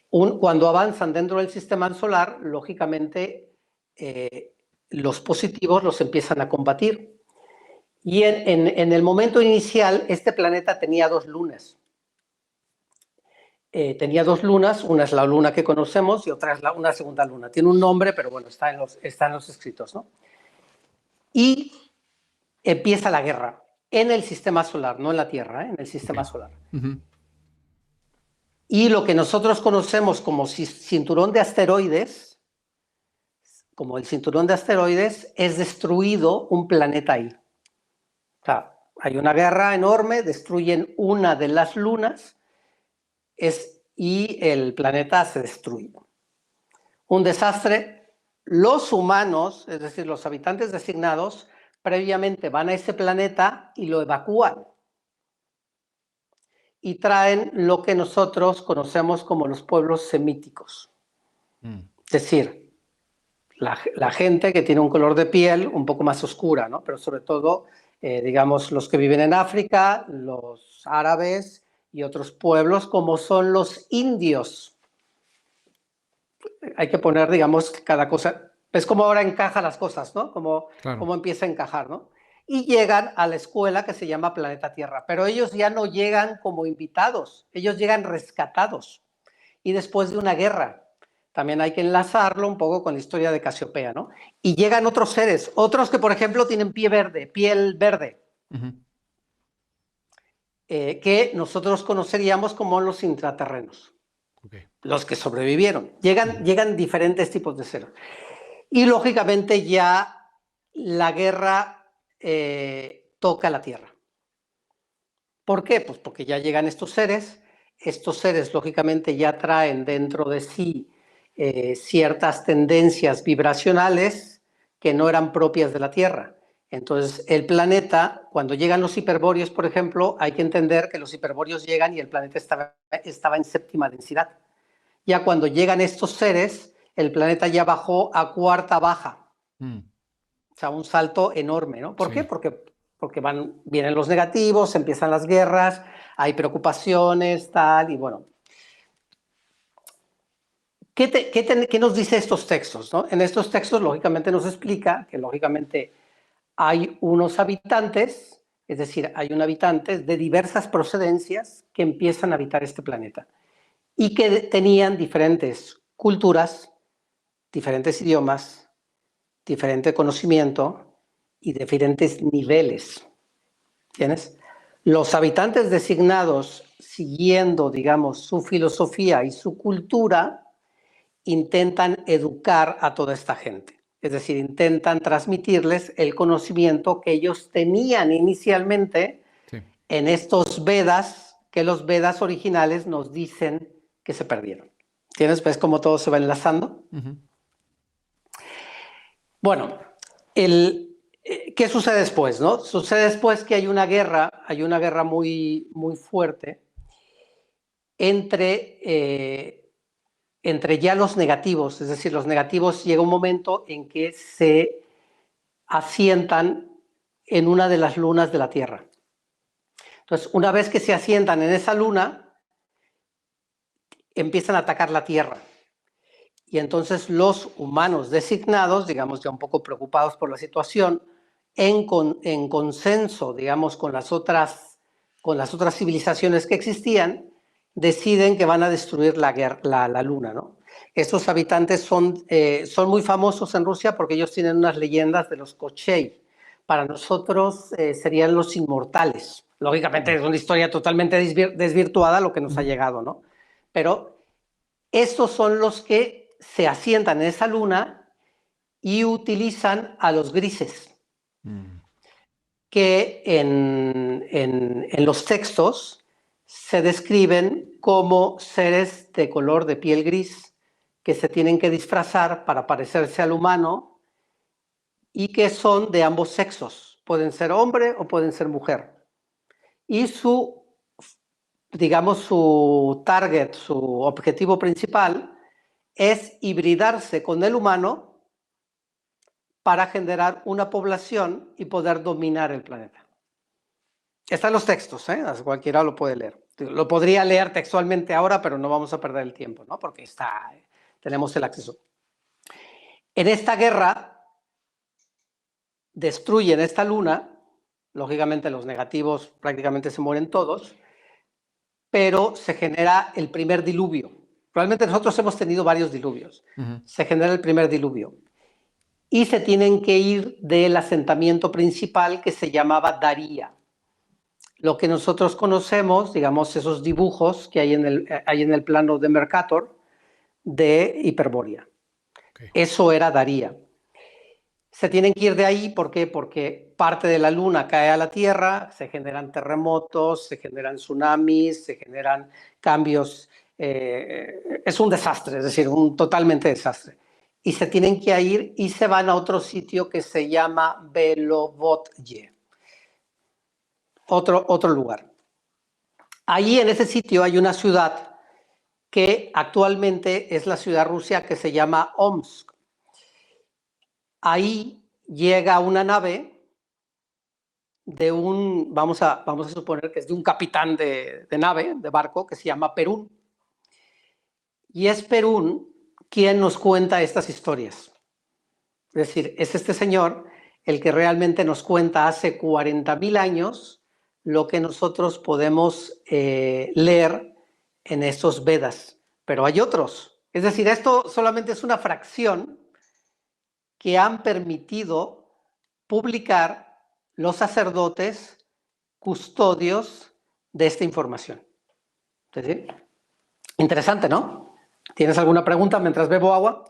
[SPEAKER 2] Cuando avanzan dentro del sistema solar, lógicamente los positivos los empiezan a combatir. Y en el momento inicial, este planeta tenía 2 lunas. Tenía 2 lunas, una es la luna que conocemos y otra es una segunda luna. Tiene un nombre, pero bueno, está en los escritos, ¿no? Y empieza la guerra en el sistema solar, no en la Tierra, en el sistema solar. Y lo que nosotros conocemos como cinturón de asteroides, como el cinturón de asteroides, es destruido un planeta ahí. O sea, hay una guerra enorme, destruyen una de las lunas y el planeta se destruye. Un desastre. Los humanos, es decir, los habitantes designados, previamente van a ese planeta y lo evacúan. Y traen lo que nosotros conocemos como los pueblos semíticos. Es decir, la gente que tiene un color de piel un poco más oscura, ¿no? Pero sobre todo, digamos, los que viven en África, los árabes y otros pueblos como son los indios. Hay que poner, digamos, cada cosa, es como ahora encaja las cosas, ¿no? Como empieza a encajar, ¿no? Y llegan a la escuela que se llama Planeta Tierra, pero ellos ya no llegan como invitados, ellos llegan rescatados y después de una guerra. También hay que enlazarlo un poco con la historia de Casiopea, ¿no? Y llegan otros seres, otros que por ejemplo tienen piel verde, que nosotros conoceríamos como los intraterrenos. Los que sobrevivieron. Llegan diferentes tipos de seres. Y lógicamente ya la guerra toca la Tierra. ¿Por qué? Pues porque ya llegan estos seres lógicamente ya traen dentro de sí ciertas tendencias vibracionales que no eran propias de la Tierra. Entonces el planeta, cuando llegan los hiperbóreos, por ejemplo, hay que entender que los hiperbóreos llegan y el planeta estaba en séptima densidad. Ya cuando llegan estos seres, el planeta ya bajó a cuarta baja. O sea, un salto enorme, ¿no? ¿Por qué? Porque vienen los negativos, empiezan las guerras, hay preocupaciones, tal, y bueno. ¿Qué nos dice estos textos, ¿no? En estos textos, lógicamente, nos explica que, lógicamente, hay unos habitantes, es decir, hay un habitantes de diversas procedencias que empiezan a habitar este planeta y que tenían diferentes culturas, diferentes idiomas, diferente conocimiento y diferentes niveles. ¿Tienes? Los habitantes designados, siguiendo, digamos, su filosofía y su cultura, intentan educar a toda esta gente. Es decir, intentan transmitirles el conocimiento que ellos tenían inicialmente en estos Vedas, que los Vedas originales nos dicen que se perdieron. ¿Tienes? ¿Ves cómo todo se va enlazando? Bueno, ¿qué sucede después, no? Sucede después que hay una guerra muy, muy fuerte entre ya los negativos. Es decir, los negativos llega un momento en que se asientan en una de las lunas de la Tierra. Entonces, una vez que se asientan en esa luna, empiezan a atacar la Tierra. Y entonces los humanos designados, digamos, ya un poco preocupados por la situación, en consenso, digamos, con las otras civilizaciones que existían, deciden que van a destruir la luna, ¿no? Estos habitantes son muy famosos en Rusia porque ellos tienen unas leyendas de los Kochei. Para nosotros serían los inmortales. Lógicamente es una historia totalmente desvirtuada lo que nos ha llegado, ¿no? Pero estos son los que se asientan en esa luna y utilizan a los grises, que en los textos se describen como seres de color de piel gris que se tienen que disfrazar para parecerse al humano y que son de ambos sexos. Pueden ser hombre o pueden ser mujer. Y su target, su objetivo principal es hibridarse con el humano para generar una población y poder dominar el planeta. Están los textos, cualquiera lo puede leer. Lo podría leer textualmente ahora, pero no vamos a perder el tiempo, ¿no? Porque tenemos el acceso. En esta guerra destruyen esta luna, lógicamente los negativos prácticamente se mueren todos, pero se genera el primer diluvio. Realmente nosotros hemos tenido varios diluvios. Se genera el primer diluvio. Y se tienen que ir del asentamiento principal que se llamaba Daría. Lo que nosotros conocemos, digamos, esos dibujos que hay en el plano de Mercator de Hiperbórea. Okay. Eso era Daría. Se tienen que ir de ahí, ¿por qué? Porque parte de la luna cae a la Tierra, se generan terremotos, se generan tsunamis, se generan cambios. Es un desastre, es decir, un totalmente desastre. Y se tienen que ir y se van a otro sitio que se llama Belovodye. Otro lugar. Allí en ese sitio hay una ciudad que actualmente es la ciudad rusa que se llama Omsk. Ahí llega una nave de vamos a suponer que es de un capitán de nave, de barco, que se llama Perún. Y es Perún quien nos cuenta estas historias. Es decir, es este señor el que realmente nos cuenta hace 40.000 años lo que nosotros podemos leer en estos Vedas. Pero hay otros. Es decir, esto solamente es una fracción que han permitido publicar los sacerdotes custodios de esta información. ¿Sí? Interesante, ¿no? ¿Tienes alguna pregunta mientras bebo agua?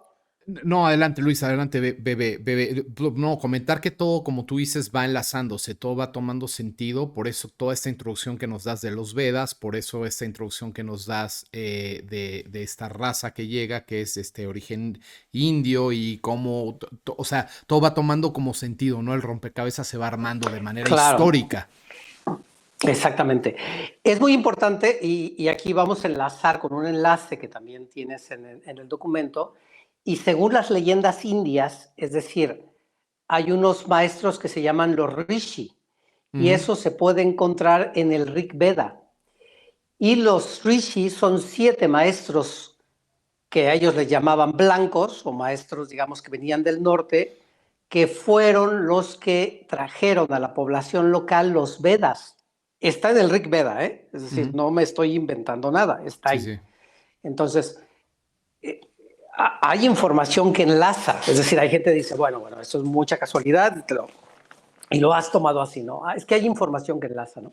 [SPEAKER 1] No, adelante, Luis, adelante, bebe. No, comentar que todo, como tú dices, va enlazándose, todo va tomando sentido, por eso toda esta introducción que nos das de los Vedas, por eso esta introducción que nos das de esta raza que llega, que es este origen indio y cómo, o sea, todo va tomando como sentido, ¿no? El rompecabezas se va armando de manera histórica.
[SPEAKER 2] Exactamente. Es muy importante y aquí vamos a enlazar con un enlace que también tienes en el documento. Y según las leyendas indias, es decir, hay unos maestros que se llaman los Rishi, y eso se puede encontrar en el Rig Veda. Y los Rishi son 7 maestros que a ellos les llamaban blancos o maestros, digamos, que venían del norte, que fueron los que trajeron a la población local los Vedas. Está en el Rig Veda, ¿eh? Es decir, no me estoy inventando nada, está
[SPEAKER 1] Sí,
[SPEAKER 2] ahí.
[SPEAKER 1] sí.
[SPEAKER 2] Entonces, hay información que enlaza, es decir, hay gente que dice, bueno, eso es mucha casualidad y lo has tomado así, ¿no? Es que hay información que enlaza, ¿no?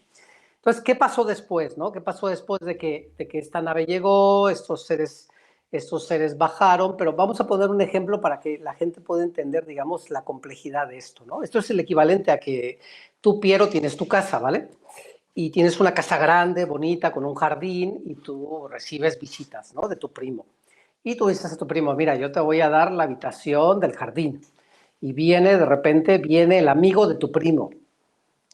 [SPEAKER 2] Entonces, ¿qué pasó después, no? ¿Qué pasó después de que esta nave llegó, estos seres bajaron? Pero vamos a poner un ejemplo para que la gente pueda entender, digamos, la complejidad de esto, ¿no? Esto es el equivalente a que tú, Piero, tienes tu casa, ¿vale? Y tienes una casa grande, bonita, con un jardín, y tú recibes visitas, ¿no? De tu primo. Y tú dices a tu primo, mira, yo te voy a dar la habitación del jardín. Y de repente viene el amigo de tu primo.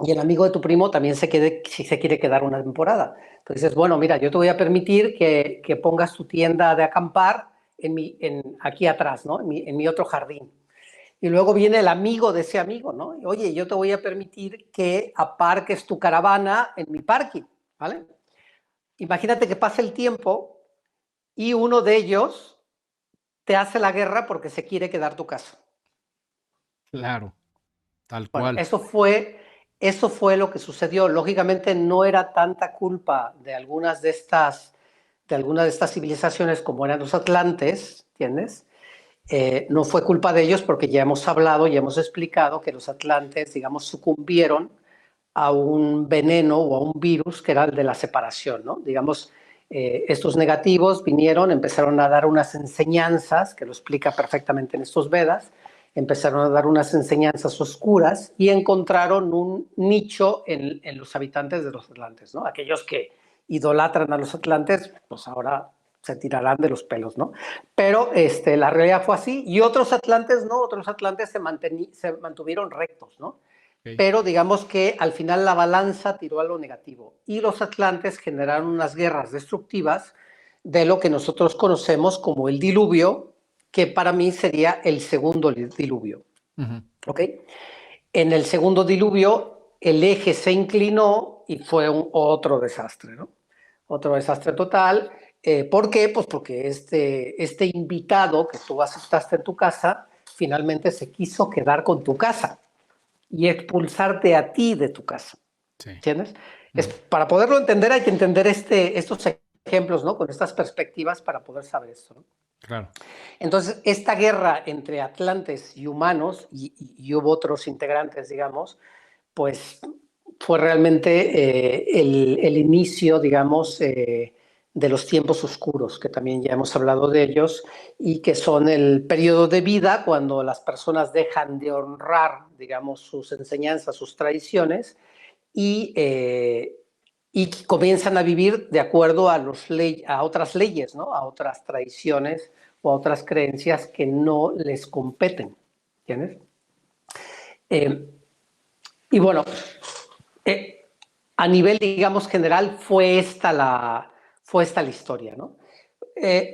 [SPEAKER 2] Y el amigo de tu primo también se quiere quedar una temporada. Entonces dices, bueno, mira, yo te voy a permitir que pongas tu tienda de acampar aquí atrás, ¿no? En mi otro jardín. Y luego viene el amigo de ese amigo, ¿no? Y, oye, yo te voy a permitir que aparques tu caravana en mi parking, ¿vale? Imagínate que pasa el tiempo y uno de ellos te hace la guerra porque se quiere quedar tu casa.
[SPEAKER 1] Claro, tal
[SPEAKER 2] Bueno,
[SPEAKER 1] cual.
[SPEAKER 2] eso fue lo que sucedió. Lógicamente no era tanta culpa de algunas de estas civilizaciones como eran los atlantes, ¿entiendes? No fue culpa de ellos porque ya hemos hablado y hemos explicado que los atlantes, digamos, sucumbieron a un veneno o a un virus que era el de la separación, ¿no? Digamos, estos negativos vinieron, empezaron a dar unas enseñanzas, que lo explica perfectamente en estos Vedas, empezaron a dar unas enseñanzas oscuras y encontraron un nicho en los habitantes de los atlantes, ¿no? Aquellos que idolatran a los atlantes, pues ahora se tirarán de los pelos, ¿no? Pero la realidad fue así y otros atlantes no, otros atlantes se mantuvieron rectos, ¿no?
[SPEAKER 1] Okay.
[SPEAKER 2] Pero digamos que al final la balanza tiró a lo negativo y los atlantes generaron unas guerras destructivas de lo que nosotros conocemos como el diluvio, que para mí sería el segundo diluvio. ¿Ok? En el segundo diluvio el eje se inclinó y fue otro desastre, ¿no? Otro desastre total. ¿Por qué? Pues porque este invitado que tú aceptaste en tu casa finalmente se quiso quedar con tu casa y expulsarte a ti de tu casa.
[SPEAKER 1] Sí.
[SPEAKER 2] ¿Entiendes? Para poderlo entender hay que entender estos ejemplos, ¿no? Con estas perspectivas para poder saber esto, ¿no?
[SPEAKER 1] Claro.
[SPEAKER 2] Entonces, esta guerra entre atlantes y humanos, y hubo otros integrantes, digamos, pues fue realmente el inicio, digamos, de los tiempos oscuros, que también ya hemos hablado de ellos, y que son el periodo de vida cuando las personas dejan de honrar, digamos, sus enseñanzas, sus tradiciones, y comienzan a vivir de acuerdo a otras leyes, ¿no? A otras tradiciones o a otras creencias que no les competen. ¿Entiendes? Y bueno, a nivel, digamos, general, fue esta la historia, ¿no?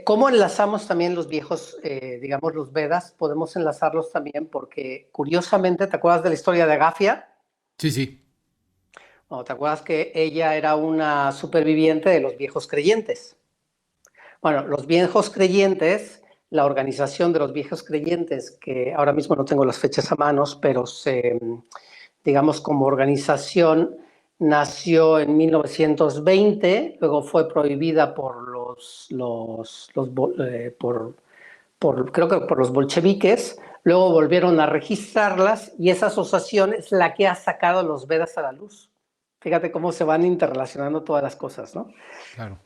[SPEAKER 2] ¿Cómo enlazamos también los viejos, digamos, los Vedas? Podemos enlazarlos también porque, curiosamente, ¿te acuerdas de la historia de Agafia?
[SPEAKER 1] Sí, sí.
[SPEAKER 2] ¿O te acuerdas que ella era una superviviente de los viejos creyentes? Bueno, los viejos creyentes, la organización de los viejos creyentes, que ahora mismo no tengo las fechas a manos, pero digamos como organización nació en 1920, luego fue prohibida por creo que por los bolcheviques, luego volvieron a registrarlas y esa asociación es la que ha sacado los Vedas a la luz. Fíjate cómo se van interrelacionando todas las cosas, ¿no?
[SPEAKER 1] Claro.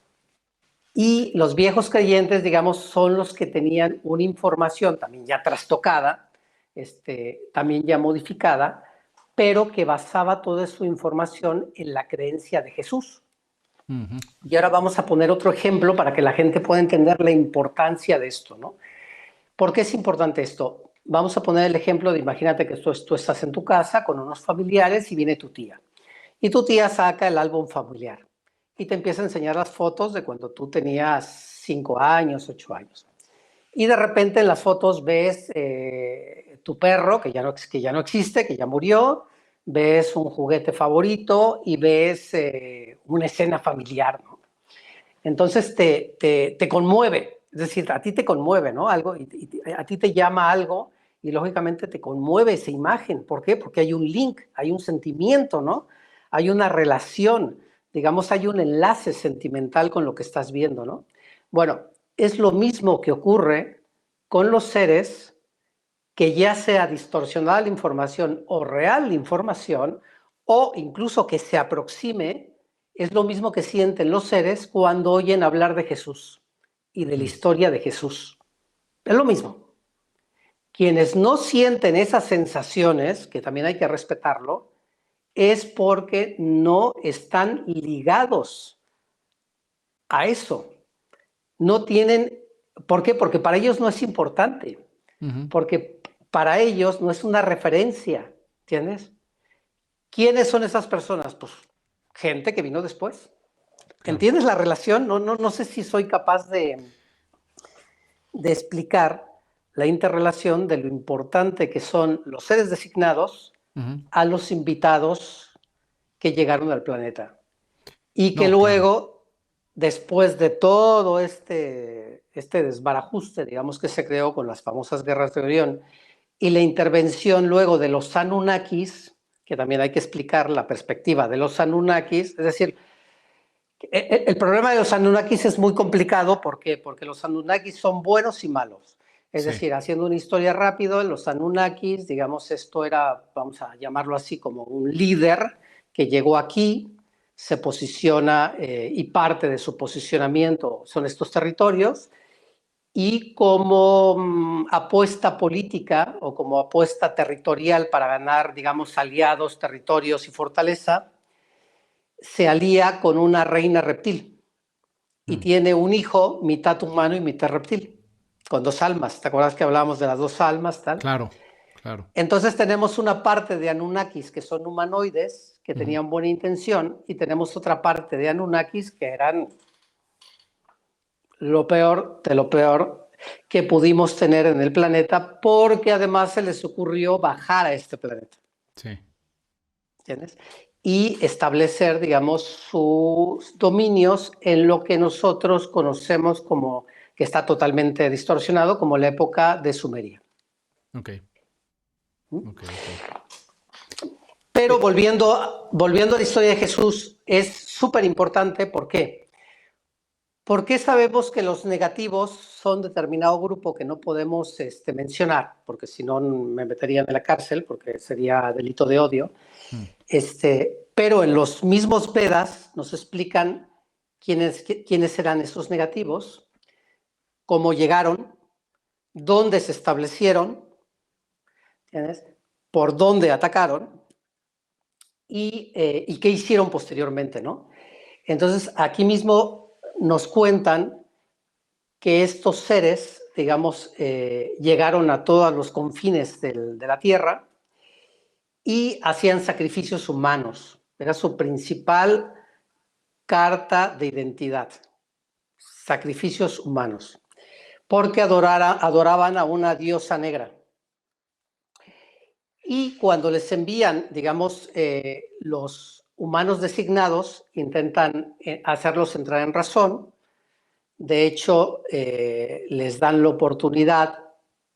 [SPEAKER 2] Y los viejos creyentes, digamos, son los que tenían una información también ya trastocada, también ya modificada, pero que basaba toda su información en la creencia de Jesús. Y ahora vamos a poner otro ejemplo para que la gente pueda entender la importancia de esto, ¿no? ¿Por qué es importante esto? Vamos a poner el ejemplo de, imagínate que tú estás en tu casa con unos familiares y viene tu tía. Y tu tía saca el álbum familiar y te empieza a enseñar las fotos de cuando tú tenías 5 años, 8 años. Y de repente en las fotos ves tu perro, que ya no existe, que ya murió, ves un juguete favorito y ves una escena familiar, ¿no? Entonces te conmueve. Es decir, a ti te conmueve, ¿no? Algo, y a ti te llama algo y lógicamente te conmueve esa imagen. ¿Por qué? Porque hay un link, hay un sentimiento, ¿no? Hay una relación, digamos, hay un enlace sentimental con lo que estás viendo, ¿no? Bueno, es lo mismo que ocurre con los seres que ya sea distorsionada la información o real la información, o incluso que se aproxime, es lo mismo que sienten los seres cuando oyen hablar de Jesús y de la historia de Jesús. Es lo mismo. Quienes no sienten esas sensaciones, que también hay que respetarlo, es porque no están ligados a eso. No tienen, ¿por qué? Porque para ellos no es importante, porque para ellos no es una referencia, ¿entiendes? ¿Quiénes son esas personas? Pues gente que vino después. Claro. ¿Entiendes la relación? No sé si soy capaz de explicar la interrelación de lo importante que son los seres designados a los invitados que llegaron al planeta. Y que luego, después de todo este desbarajuste, digamos, que se creó con las famosas guerras de Orión, y la intervención luego de los Anunnakis, que también hay que explicar la perspectiva de los Anunnakis, es decir, el problema de los Anunnakis es muy complicado. ¿Por qué? Porque los Anunnakis son buenos y malos. Es decir, haciendo una historia rápido, los Anunnakis, digamos, esto era, vamos a llamarlo así, como un líder que llegó aquí, se posiciona y parte de su posicionamiento son estos territorios, y como apuesta política o como apuesta territorial para ganar, digamos, aliados, territorios y fortaleza, se alía con una reina reptil y tiene un hijo mitad humano y mitad reptil, con dos almas. ¿Te acuerdas que hablábamos de las dos almas? Tal?
[SPEAKER 1] Claro, claro.
[SPEAKER 2] Entonces tenemos una parte de Anunnakis que son humanoides, que tenían buena intención, y tenemos otra parte de Anunnakis que eran lo peor de lo peor que pudimos tener en el planeta, porque además se les ocurrió bajar a este planeta.
[SPEAKER 1] Sí.
[SPEAKER 2] ¿Entiendes? Y establecer, digamos, sus dominios en lo que nosotros conocemos como, que está totalmente distorsionado, como la época de Sumeria.
[SPEAKER 1] Ok.
[SPEAKER 2] Pero volviendo a la historia de Jesús, es súper importante. ¿Por qué? ¿Por qué sabemos que los negativos son determinado grupo que no podemos mencionar? Porque si no me meterían en la cárcel, porque sería delito de odio. Pero en los mismos Vedas nos explican quiénes eran esos negativos, cómo llegaron, dónde se establecieron, ¿entiendes? Por dónde atacaron y qué hicieron posteriormente, ¿no? Entonces, aquí mismo nos cuentan que estos seres, digamos, llegaron a todos los confines de la Tierra y hacían sacrificios humanos. Era su principal carta de identidad, sacrificios humanos, porque adoraban a una diosa negra. Y cuando les envían, digamos, los humanos designados, intentan hacerlos entrar en razón. De hecho, les dan la oportunidad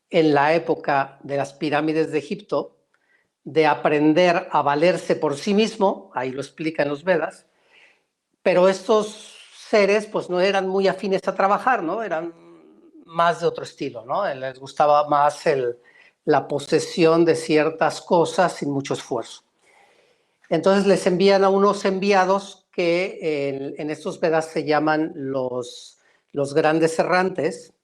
[SPEAKER 2] en la época de las pirámides de Egipto de aprender a valerse por sí mismo, ahí lo explican los Vedas, pero estos seres pues no eran muy afines a trabajar, ¿no? Eran más de otro estilo, ¿no? Les gustaba más la posesión de ciertas cosas sin mucho esfuerzo. Entonces les envían a unos enviados que en estos Vedas se llaman los grandes errantes,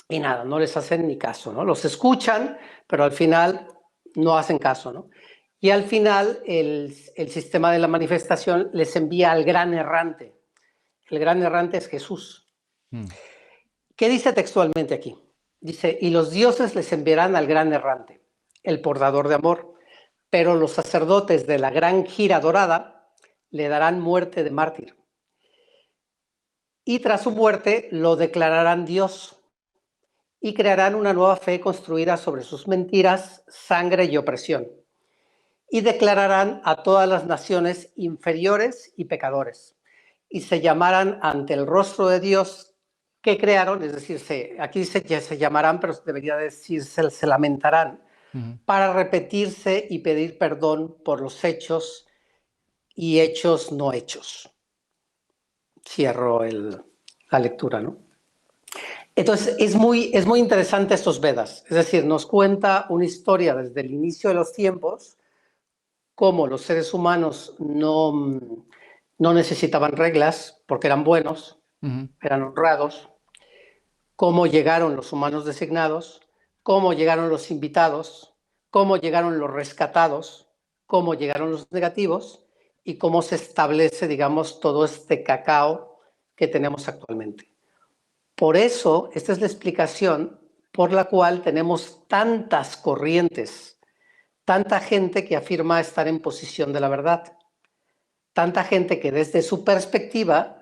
[SPEAKER 2] y nada, no les hacen ni caso, ¿no? Los escuchan, pero al final no hacen caso, ¿no? Y al final el sistema de la manifestación les envía al gran errante. El gran errante es Jesús. ¿Qué dice textualmente aquí? Dice, y los dioses les enviarán al gran errante, el portador de amor, pero los sacerdotes de la gran gira dorada le darán muerte de mártir. Y tras su muerte lo declararán Dios y crearán una nueva fe construida sobre sus mentiras, sangre y opresión. Y declararán a todas las naciones inferiores y pecadores. Y se llamarán ante el rostro de Dios que crearon, es decir, aquí dice que se llamarán, pero debería decirse se lamentarán, para repetirse y pedir perdón por los hechos y hechos no hechos. Cierro la lectura, ¿no? Entonces, es muy interesante estos Vedas, es decir, nos cuenta una historia desde el inicio de los tiempos, cómo los seres humanos no necesitaban reglas porque eran buenos, eran honrados, cómo llegaron los humanos designados, cómo llegaron los invitados, cómo llegaron los rescatados, cómo llegaron los negativos y cómo se establece, digamos, todo este cacao que tenemos actualmente. Por eso, esta es la explicación por la cual tenemos tantas corrientes, tanta gente que afirma estar en posición de la verdad, tanta gente que desde su perspectiva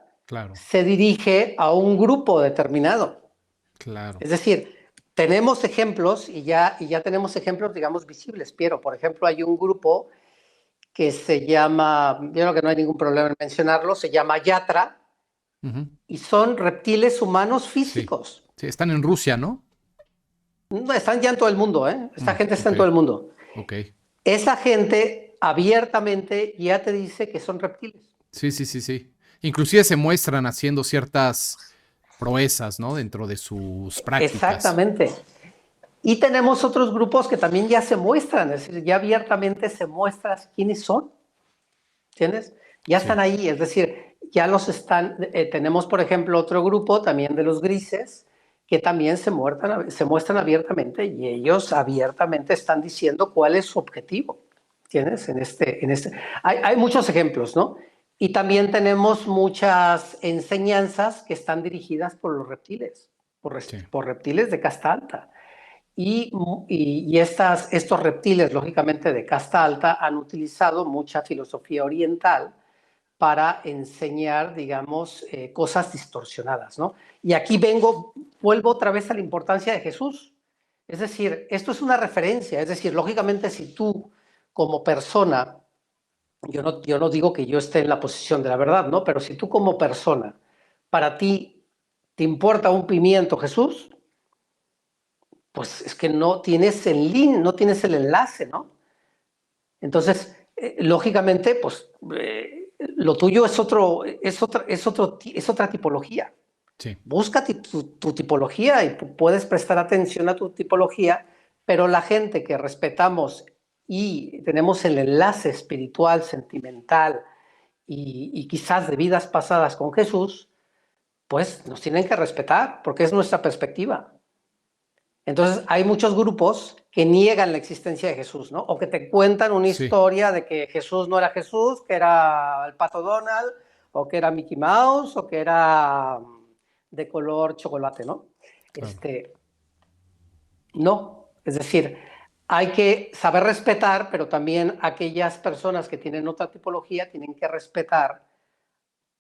[SPEAKER 2] se dirige a un grupo determinado.
[SPEAKER 1] Claro.
[SPEAKER 2] Es decir, tenemos ejemplos y ya tenemos ejemplos, digamos, visibles. Pero, por ejemplo, hay un grupo que se llama, yo creo que no hay ningún problema en mencionarlo, se llama Yatra, y son reptiles humanos físicos.
[SPEAKER 1] Sí, están en Rusia, ¿no?
[SPEAKER 2] No, están ya en todo el mundo, ¿eh? Esta gente está en todo el mundo. Esa gente abiertamente ya te dice que son reptiles.
[SPEAKER 1] Sí. Inclusive se muestran haciendo ciertas proezas, ¿no? Dentro de sus prácticas.
[SPEAKER 2] Exactamente. Y tenemos otros grupos que también ya se muestran, es decir, ya abiertamente se muestran quiénes son. ¿Entiendes? Ya están ahí, es decir, ya los están. Tenemos, por ejemplo, otro grupo también de los grises que también se muestran abiertamente y ellos abiertamente están diciendo cuál es su objetivo. ¿Entiendes? Hay muchos ejemplos, ¿no? Y también tenemos muchas enseñanzas que están dirigidas por los reptiles, por reptiles de casta alta. Y estos reptiles, lógicamente de casta alta, han utilizado mucha filosofía oriental para enseñar, digamos, cosas distorsionadas, ¿no? Y aquí vuelvo otra vez a la importancia de Jesús. Es decir, esto es una referencia, es decir, lógicamente si tú como persona, yo no digo que yo esté en la posición de la verdad, ¿no? Pero si tú como persona, para ti te importa un pimiento Jesús, pues es que no tienes el link, no tienes el enlace, ¿no? Entonces, lógicamente, pues lo tuyo es otra tipología.
[SPEAKER 1] Sí.
[SPEAKER 2] Busca tu tipología y puedes prestar atención a tu tipología, pero la gente que respetamos y tenemos el enlace espiritual, sentimental y quizás de vidas pasadas con Jesús, pues nos tienen que respetar porque es nuestra perspectiva. Entonces, hay muchos grupos que niegan la existencia de Jesús, ¿no? O que te cuentan una historia de que Jesús no era Jesús, que era el Pato Donald, o que era Mickey Mouse, o que era de color chocolate, ¿no? Claro. No, es decir, hay que saber respetar, pero también aquellas personas que tienen otra tipología tienen que respetar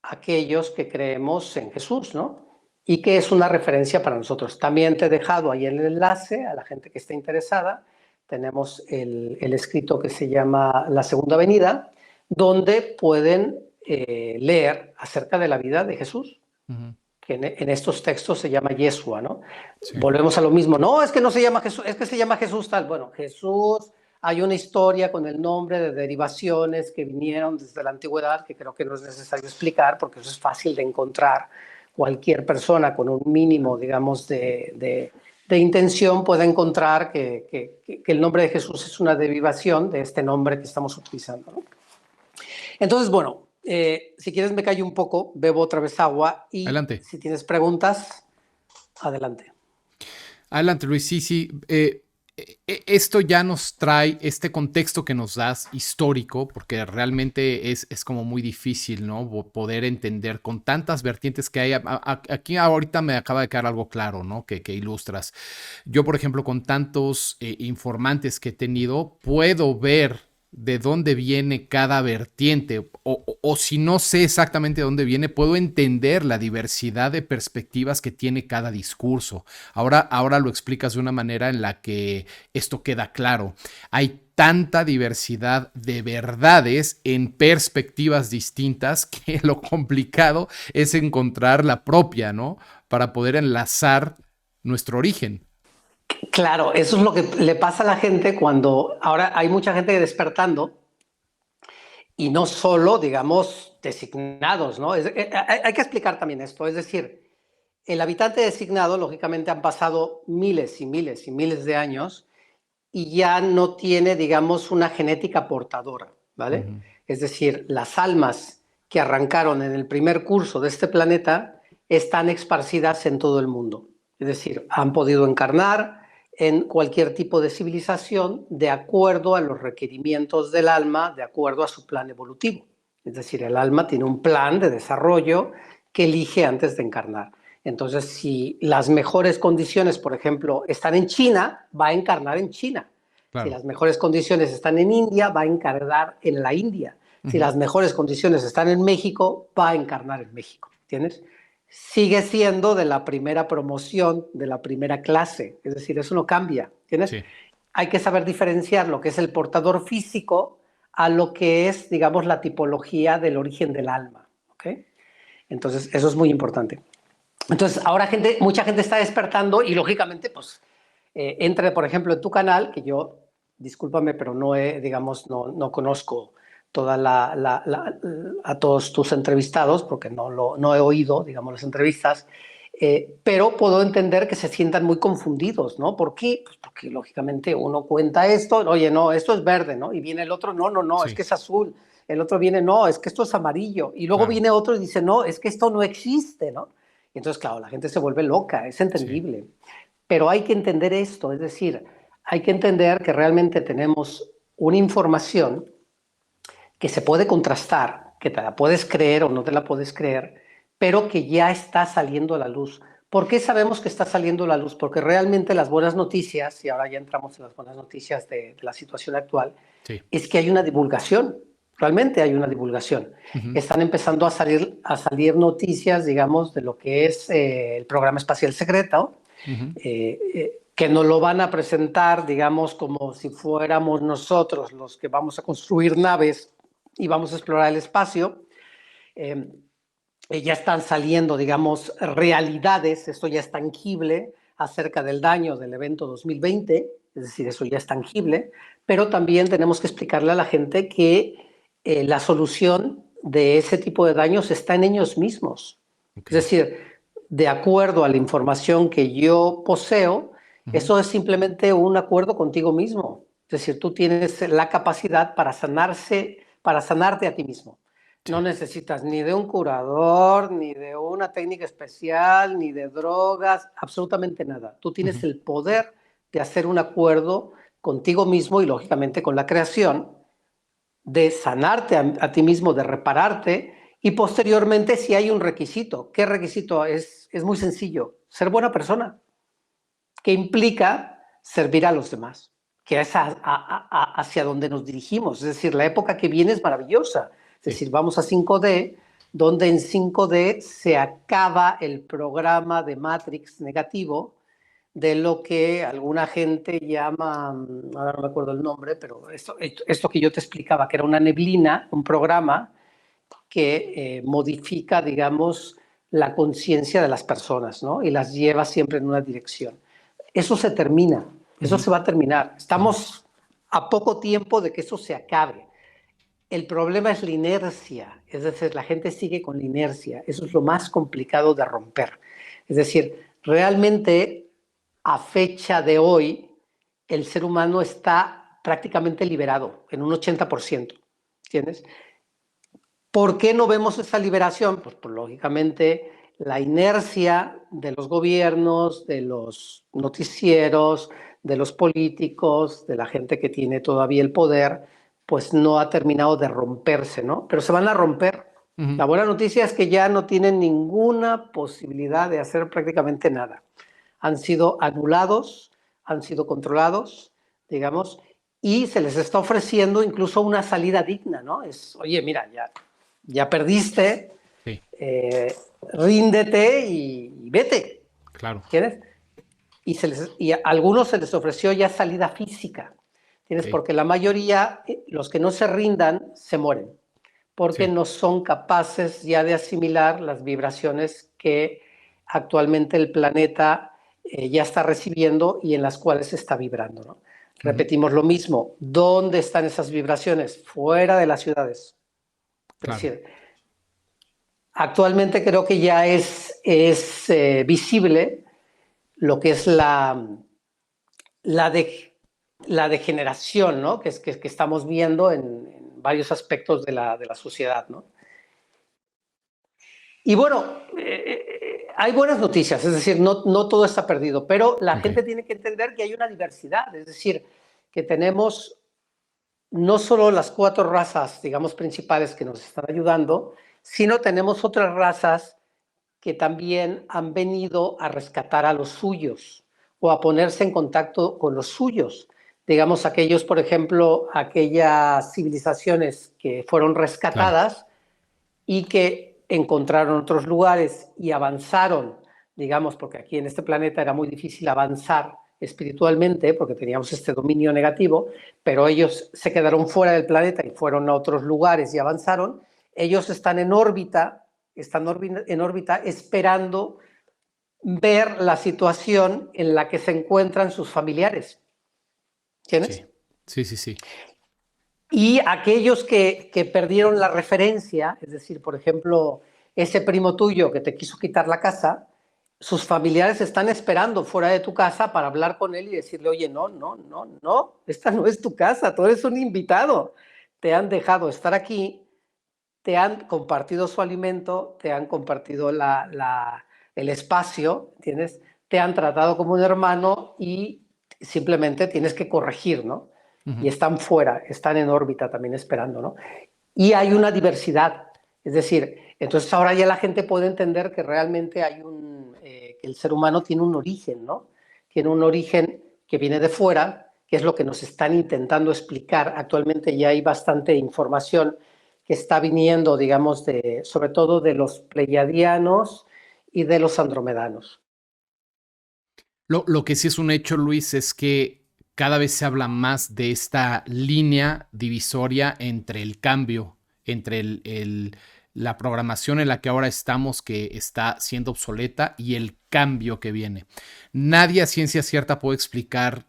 [SPEAKER 2] a aquellos que creemos en Jesús, ¿no? Y que es una referencia para nosotros. También te he dejado ahí el enlace a la gente que esté interesada. Tenemos el escrito que se llama La Segunda Venida, donde pueden leer acerca de la vida de Jesús, que en estos textos se llama Yeshua, ¿no? Sí. Volvemos a lo mismo. No, es que no se llama Jesús, es que se llama Jesús tal. Bueno, Jesús, hay una historia con el nombre de derivaciones que vinieron desde la antigüedad, que creo que no es necesario explicar, porque eso es fácil de encontrar. Cualquier persona con un mínimo, digamos, de intención puede encontrar que el nombre de Jesús es una derivación de este nombre que estamos utilizando, ¿no? Entonces, bueno, si quieres me callo un poco, bebo otra vez agua y adelante. Si tienes preguntas, adelante.
[SPEAKER 1] Adelante, Luis. Sí. Esto ya nos trae este contexto que nos das histórico, porque realmente es como muy difícil, ¿no? Poder entender con tantas vertientes que hay. Aquí ahorita me acaba de quedar algo claro, ¿no? Que ilustras. Yo, por ejemplo, con tantos informantes que he tenido, puedo ver de dónde viene cada vertiente, o si no sé exactamente de dónde viene, puedo entender la diversidad de perspectivas que tiene cada discurso. Ahora lo explicas de una manera en la que esto queda claro. Hay tanta diversidad de verdades en perspectivas distintas que lo complicado es encontrar la propia, ¿no? para poder enlazar nuestro origen.
[SPEAKER 2] Claro, eso es lo que le pasa a la gente cuando ahora hay mucha gente despertando y no solo, digamos, designados, ¿no? Hay que explicar también esto, es decir, el habitante designado, lógicamente, han pasado miles y miles y miles de años y ya no tiene, digamos, una genética portadora, ¿vale? Es decir, las almas que arrancaron en el primer curso de este planeta están esparcidas en todo el mundo. Es decir, han podido encarnar en cualquier tipo de civilización de acuerdo a los requerimientos del alma, de acuerdo a su plan evolutivo. Es decir, el alma tiene un plan de desarrollo que elige antes de encarnar. Entonces, si las mejores condiciones, por ejemplo, están en China, va a encarnar en China.
[SPEAKER 1] Claro.
[SPEAKER 2] Si las mejores condiciones están en India, va a encarnar en la India. Si las mejores condiciones están en México, va a encarnar en México. ¿Entiendes? Sigue siendo de la primera promoción, de la primera clase. Es decir, eso no cambia. ¿Entiendes? Sí. Hay que saber diferenciar lo que es el portador físico a lo que es, digamos, la tipología del origen del alma. ¿Okay? Entonces, eso es muy importante. Entonces, ahora mucha gente está despertando y, lógicamente, pues, entre, por ejemplo, en tu canal, que yo, discúlpame, pero no no conozco a todos tus entrevistados, porque no he oído, digamos, las entrevistas, pero puedo entender que se sientan muy confundidos, ¿no? ¿Por qué? Pues porque, lógicamente, uno cuenta esto, oye, no, esto es verde, ¿no? Y viene el otro, no, sí. Es que es azul. El otro viene, no, es que esto es amarillo. Y luego viene otro y dice, no, es que esto no existe, ¿no? Y entonces, claro, la gente se vuelve loca, es entendible. Sí. Pero hay que entender esto, es decir, hay que entender que realmente tenemos una información que se puede contrastar, que te la puedes creer o no te la puedes creer, pero que ya está saliendo a la luz. ¿Por qué sabemos que está saliendo a la luz? Porque realmente las buenas noticias, y ahora ya entramos en las buenas noticias de la situación actual, sí. Es que hay una divulgación. Realmente hay una divulgación. Están empezando a salir noticias, digamos, de lo que es el programa espacial secreto, que nos lo van a presentar, digamos, como si fuéramos nosotros los que vamos a construir naves y vamos a explorar el espacio. Ya están saliendo, digamos, realidades, esto ya es tangible, acerca del daño del evento 2020, es decir, eso ya es tangible, pero también tenemos que explicarle a la gente que la solución de ese tipo de daños está en ellos mismos. Okay. Es decir, de acuerdo a la información que yo poseo, eso es simplemente un acuerdo contigo mismo. Es decir, tú tienes la capacidad para sanarte a ti mismo. Sí. No necesitas ni de un curador, ni de una técnica especial, ni de drogas, absolutamente nada. Tú tienes el poder de hacer un acuerdo contigo mismo y, lógicamente, con la creación, de sanarte a ti mismo, de repararte, y posteriormente si hay un requisito. ¿Qué requisito? Es muy sencillo, ser buena persona, que implica servir a los demás, que es hacia donde nos dirigimos. Es decir, la época que viene es maravillosa. Es decir, vamos a 5D, donde en 5D se acaba el programa de Matrix negativo, de lo que alguna gente llama, ahora no me acuerdo el nombre, pero esto que yo te explicaba, que era una neblina, un programa que modifica, digamos, la conciencia de las personas, ¿no? Y las lleva siempre en una dirección. Eso se termina, eso se va a terminar. Estamos a poco tiempo de que eso se acabe. El problema es la inercia, es decir, la gente sigue con la inercia. Eso es lo más complicado de romper. Es decir, realmente a fecha de hoy, el ser humano está prácticamente liberado en un 80%, ¿entiendes? ¿Por qué no vemos esa liberación? Pues lógicamente la inercia de los gobiernos, de los noticieros, de los políticos, de la gente que tiene todavía el poder, pues no ha terminado de romperse, ¿no? Pero se van a romper. La buena noticia es que ya no tienen ninguna posibilidad de hacer prácticamente nada. Han sido anulados, han sido controlados, digamos, y se les está ofreciendo incluso una salida digna, ¿no? Oye, mira, ya perdiste, sí. Ríndete y vete.
[SPEAKER 1] Claro.
[SPEAKER 2] ¿Tienes? Y a algunos se les ofreció ya salida física, ¿tienes? Sí. Porque la mayoría, los que no se rindan, se mueren, porque sí. No son capaces ya de asimilar las vibraciones que actualmente el planeta ya está recibiendo y en las cuales está vibrando, ¿no? Repetimos lo mismo. ¿Dónde están esas vibraciones? Fuera de las ciudades.
[SPEAKER 1] Claro.
[SPEAKER 2] Es decir, actualmente creo que ya es visible lo que es la degeneración, ¿no? Que estamos viendo en varios aspectos de la sociedad, ¿no? Y bueno, hay buenas noticias, es decir, no todo está perdido, pero la gente tiene que entender que hay una diversidad, es decir, que tenemos no solo las 4 razas, digamos, principales que nos están ayudando, sino tenemos otras razas que también han venido a rescatar a los suyos o a ponerse en contacto con los suyos. Digamos, aquellos, por ejemplo, aquellas civilizaciones que fueron rescatadas y que encontraron otros lugares y avanzaron, digamos, porque aquí en este planeta era muy difícil avanzar espiritualmente porque teníamos este dominio negativo, pero ellos se quedaron fuera del planeta y fueron a otros lugares y avanzaron. Ellos están en órbita esperando ver la situación en la que se encuentran sus familiares. ¿Tienes?
[SPEAKER 1] Sí, sí, sí.
[SPEAKER 2] Y aquellos que perdieron la referencia, es decir, por ejemplo, ese primo tuyo que te quiso quitar la casa, sus familiares están esperando fuera de tu casa para hablar con él y decirle, oye, no, esta no es tu casa, tú eres un invitado. Te han dejado estar aquí, te han compartido su alimento, te han compartido el espacio, ¿entiendes? Te han tratado como un hermano y simplemente tienes que corregir, ¿no? Y están fuera, están en órbita también esperando, ¿no? Y hay una diversidad, es decir, entonces ahora ya la gente puede entender que realmente que el ser humano tiene un origen, ¿no? Tiene un origen que viene de fuera, que es lo que nos están intentando explicar. Actualmente ya hay bastante información que está viniendo, digamos, sobre todo de los pleiadianos y de los andromedanos.
[SPEAKER 1] Lo que sí es un hecho, Luis, es que cada vez se habla más de esta línea divisoria entre el cambio, entre la programación en la que ahora estamos, que está siendo obsoleta, y el cambio que viene. Nadie a ciencia cierta puede explicar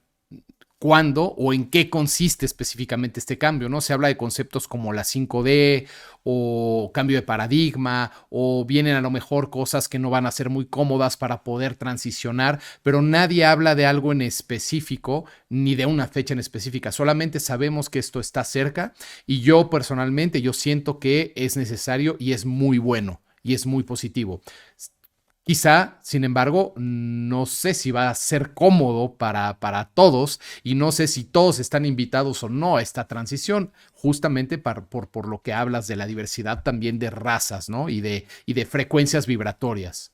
[SPEAKER 1] cuándo o en qué consiste específicamente este cambio, ¿no? Se habla de conceptos como la 5D o cambio de paradigma, o vienen a lo mejor cosas que no van a ser muy cómodas para poder transicionar, pero nadie habla de algo en específico ni de una fecha en específica. Solamente sabemos que esto está cerca y yo personalmente, yo siento que es necesario y es muy bueno y es muy positivo. Quizá, sin embargo, no sé si va a ser cómodo para todos y no sé si todos están invitados o no a esta transición, justamente por lo que hablas de la diversidad también de razas, ¿no? Y de frecuencias vibratorias.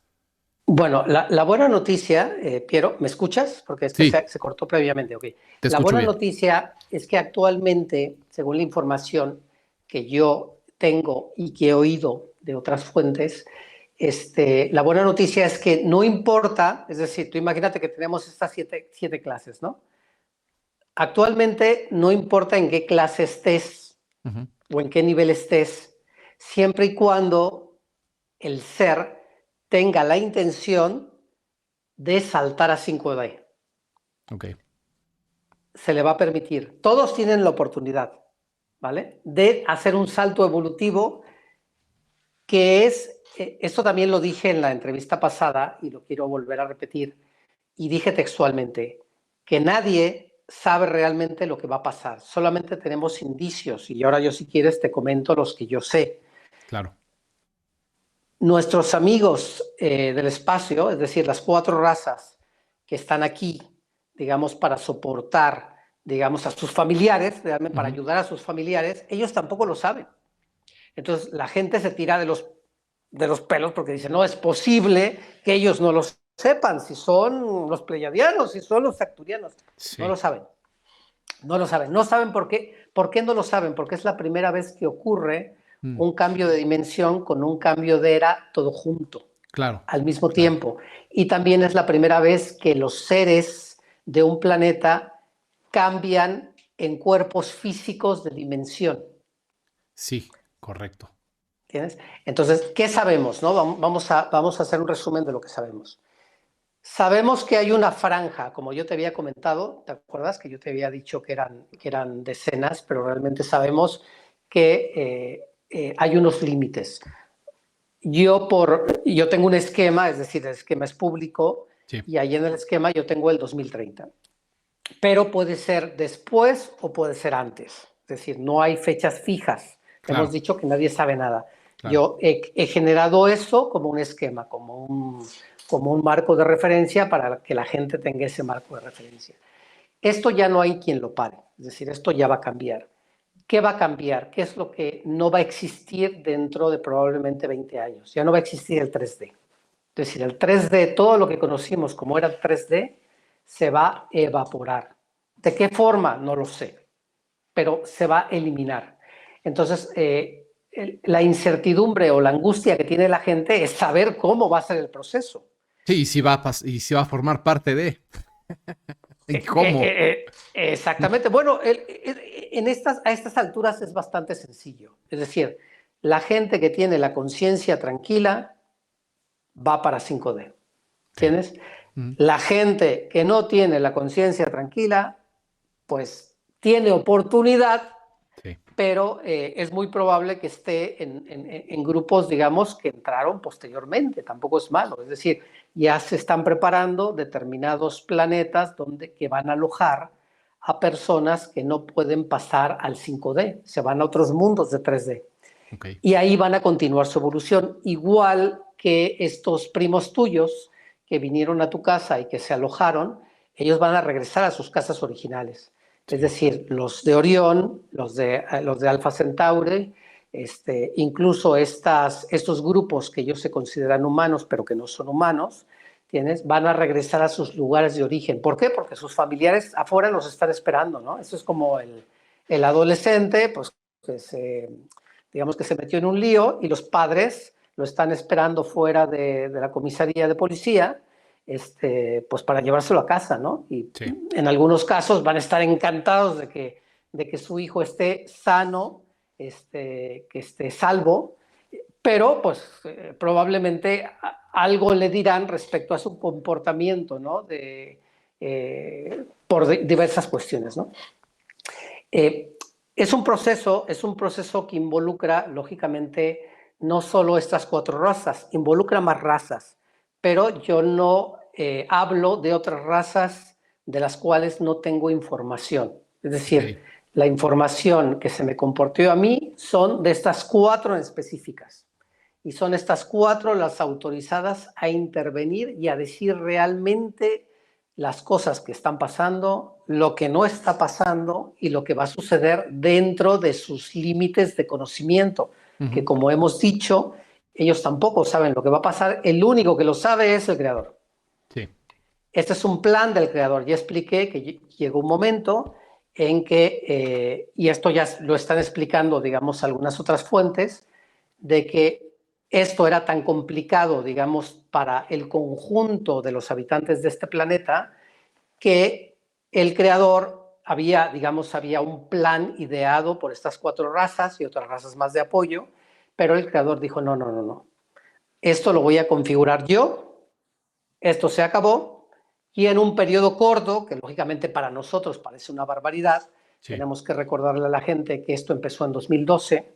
[SPEAKER 2] Bueno, la buena noticia, Piero, ¿me escuchas? Porque es que
[SPEAKER 1] Sí,
[SPEAKER 2] se cortó previamente. Okay.
[SPEAKER 1] te
[SPEAKER 2] La
[SPEAKER 1] escucho
[SPEAKER 2] buena
[SPEAKER 1] bien.
[SPEAKER 2] noticia es que actualmente, según la información que yo tengo y que he oído de otras fuentes, la buena noticia es que no importa, es decir, tú imagínate que tenemos estas siete clases, ¿no? Actualmente no importa en qué clase estés o en qué nivel estés, siempre y cuando el ser tenga la intención de saltar a 5D.
[SPEAKER 1] Ok.
[SPEAKER 2] Se le va a permitir. Todos tienen la oportunidad, ¿vale? De hacer un salto evolutivo que es, esto también lo dije en la entrevista pasada y lo quiero volver a repetir, y dije textualmente, que nadie sabe realmente lo que va a pasar, solamente tenemos indicios y ahora yo si quieres te comento los que yo sé.
[SPEAKER 1] Claro.
[SPEAKER 2] Nuestros amigos del espacio, es decir, las 4 razas que están aquí, digamos, para soportar, digamos, a sus familiares, realmente para ayudar a sus familiares, ellos tampoco lo saben. Entonces la gente se tira de los pelos porque dice, no es posible que ellos no lo sepan, si son los pleiadianos, si son los acturianos.
[SPEAKER 1] Sí.
[SPEAKER 2] No lo saben. No lo saben. No saben por qué. ¿Por qué no lo saben? Porque es la primera vez que ocurre un cambio de dimensión con un cambio de era todo junto.
[SPEAKER 1] Claro.
[SPEAKER 2] Al mismo tiempo. Y también es la primera vez que los seres de un planeta cambian en cuerpos físicos de dimensión.
[SPEAKER 1] Sí, correcto.
[SPEAKER 2] ¿Tienes? Entonces, ¿qué sabemos? ¿No? Vamos a hacer un resumen de lo que sabemos. Sabemos que hay una franja, como yo te había comentado, ¿te acuerdas? Que yo te había dicho que eran decenas, pero realmente sabemos que hay unos límites. Yo tengo un esquema, es decir, el esquema es público,
[SPEAKER 1] Sí,
[SPEAKER 2] y ahí en el esquema yo tengo el 2030. Pero puede ser después o puede ser antes. Es decir, no hay fechas fijas. Hemos
[SPEAKER 1] claro,
[SPEAKER 2] dicho que nadie sabe nada.
[SPEAKER 1] claro.
[SPEAKER 2] Yo he generado eso como un esquema, como un marco de referencia para que la gente tenga ese marco de referencia. Esto ya no hay quien lo pare. Es decir, esto ya va a cambiar. ¿Qué va a cambiar? ¿Qué es lo que no va a existir dentro de probablemente 20 años? Ya no va a existir el 3D. Es decir, el 3D, todo lo que conocimos como era el 3D, se va a evaporar. ¿De qué forma? No lo sé, pero se va a eliminar. Entonces, la incertidumbre o la angustia que tiene la gente es saber cómo va a ser el proceso.
[SPEAKER 1] Sí, y si va a formar parte de. ¿Y cómo?
[SPEAKER 2] Exactamente. Bueno, a estas alturas es bastante sencillo. Es decir, la gente que tiene la conciencia tranquila va para 5D.
[SPEAKER 1] Sí.
[SPEAKER 2] ¿Tienes?
[SPEAKER 1] Mm,
[SPEAKER 2] La gente que no tiene la conciencia tranquila, pues tiene oportunidad,
[SPEAKER 1] sí.
[SPEAKER 2] pero es muy probable que esté en grupos, digamos, que entraron posteriormente. Tampoco es malo. Es decir, ya se están preparando determinados planetas que van a alojar a personas que no pueden pasar al 5D, se van a otros mundos de 3D.
[SPEAKER 1] Ok.
[SPEAKER 2] Y ahí van a continuar su evolución, igual que estos primos tuyos que vinieron a tu casa y que se alojaron, ellos van a regresar a sus casas originales. Es
[SPEAKER 1] Sí.
[SPEAKER 2] decir, los de Orión, los de Alfa Centauri, incluso estos grupos que ellos se consideran humanos, pero que no son humanos, ¿tienes? Van a regresar a sus lugares de origen. ¿Por qué? Porque sus familiares afuera los están esperando, ¿no? Eso es como el adolescente, pues, que digamos que se metió en un lío y los padres lo están esperando fuera de la comisaría de policía, pues para llevárselo a casa, ¿no? Y
[SPEAKER 1] Sí.
[SPEAKER 2] en algunos casos van a estar encantados de que su hijo esté sano, que esté salvo, pero pues probablemente algo le dirán respecto a su comportamiento, ¿no? Por diversas cuestiones, ¿no? Eh, es un proceso que involucra, lógicamente, no solo estas cuatro razas, involucra más razas, pero yo no hablo de otras razas de las cuales no tengo información. Es decir,
[SPEAKER 1] Ok.
[SPEAKER 2] la información que se me compartió a mí son de estas cuatro en específicas. Y son estas cuatro las autorizadas a intervenir y a decir realmente las cosas que están pasando, lo que no está pasando y lo que va a suceder dentro de sus límites de conocimiento, que
[SPEAKER 1] Ujú.
[SPEAKER 2] como hemos dicho, ellos tampoco saben lo que va a pasar, el único que lo sabe es el creador.
[SPEAKER 1] Sí.
[SPEAKER 2] Este es un plan del creador. Ya expliqué que llegó un momento en que, y esto ya lo están explicando, digamos, algunas otras fuentes, de que esto era tan complicado, digamos, para el conjunto de los habitantes de este planeta, que el creador había un plan ideado por estas cuatro razas y otras razas más de apoyo, pero el creador dijo, no, no, no, no. Esto lo voy a configurar yo, esto se acabó, y en un periodo corto, que lógicamente para nosotros parece una barbaridad,
[SPEAKER 1] Sí.
[SPEAKER 2] tenemos que recordarle a la gente que esto empezó en 2012,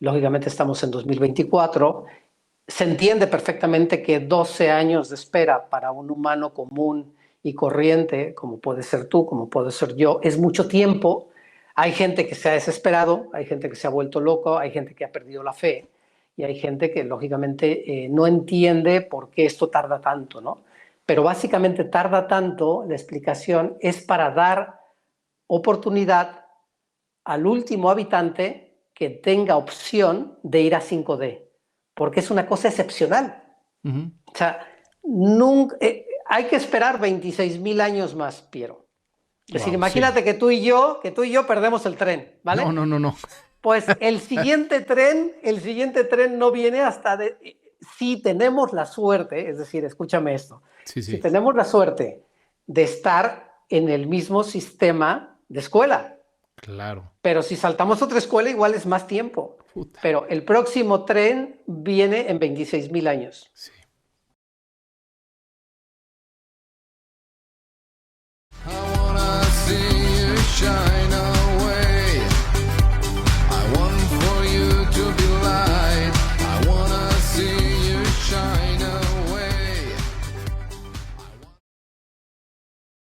[SPEAKER 2] lógicamente estamos en 2024, se entiende perfectamente que 12 años de espera para un humano común y corriente, como puede ser tú, como puede ser yo, es mucho tiempo. Hay gente que se ha desesperado, hay gente que se ha vuelto loco, hay gente que ha perdido la fe y hay gente que lógicamente no entiende por qué esto tarda tanto, ¿no? Pero básicamente tarda tanto, la explicación es para dar oportunidad al último habitante que tenga opción de ir a 5D, porque es una cosa excepcional.
[SPEAKER 1] Ujú.
[SPEAKER 2] O sea, nunca, hay que esperar 26.000 años más, Piero. Es decir,
[SPEAKER 1] Wow, sí.
[SPEAKER 2] imagínate que tú y yo perdemos el tren,
[SPEAKER 1] No,
[SPEAKER 2] ¿vale?
[SPEAKER 1] no, no, no.
[SPEAKER 2] Pues el siguiente tren no viene si tenemos la suerte, es decir, escúchame esto,
[SPEAKER 1] Sí,
[SPEAKER 2] si
[SPEAKER 1] sí.
[SPEAKER 2] tenemos la suerte de estar en el mismo sistema de escuela,
[SPEAKER 1] Claro.
[SPEAKER 2] pero si saltamos otra escuela igual es más tiempo.
[SPEAKER 1] Puta.
[SPEAKER 2] Pero el próximo tren viene en 26.000 años.
[SPEAKER 1] Sí.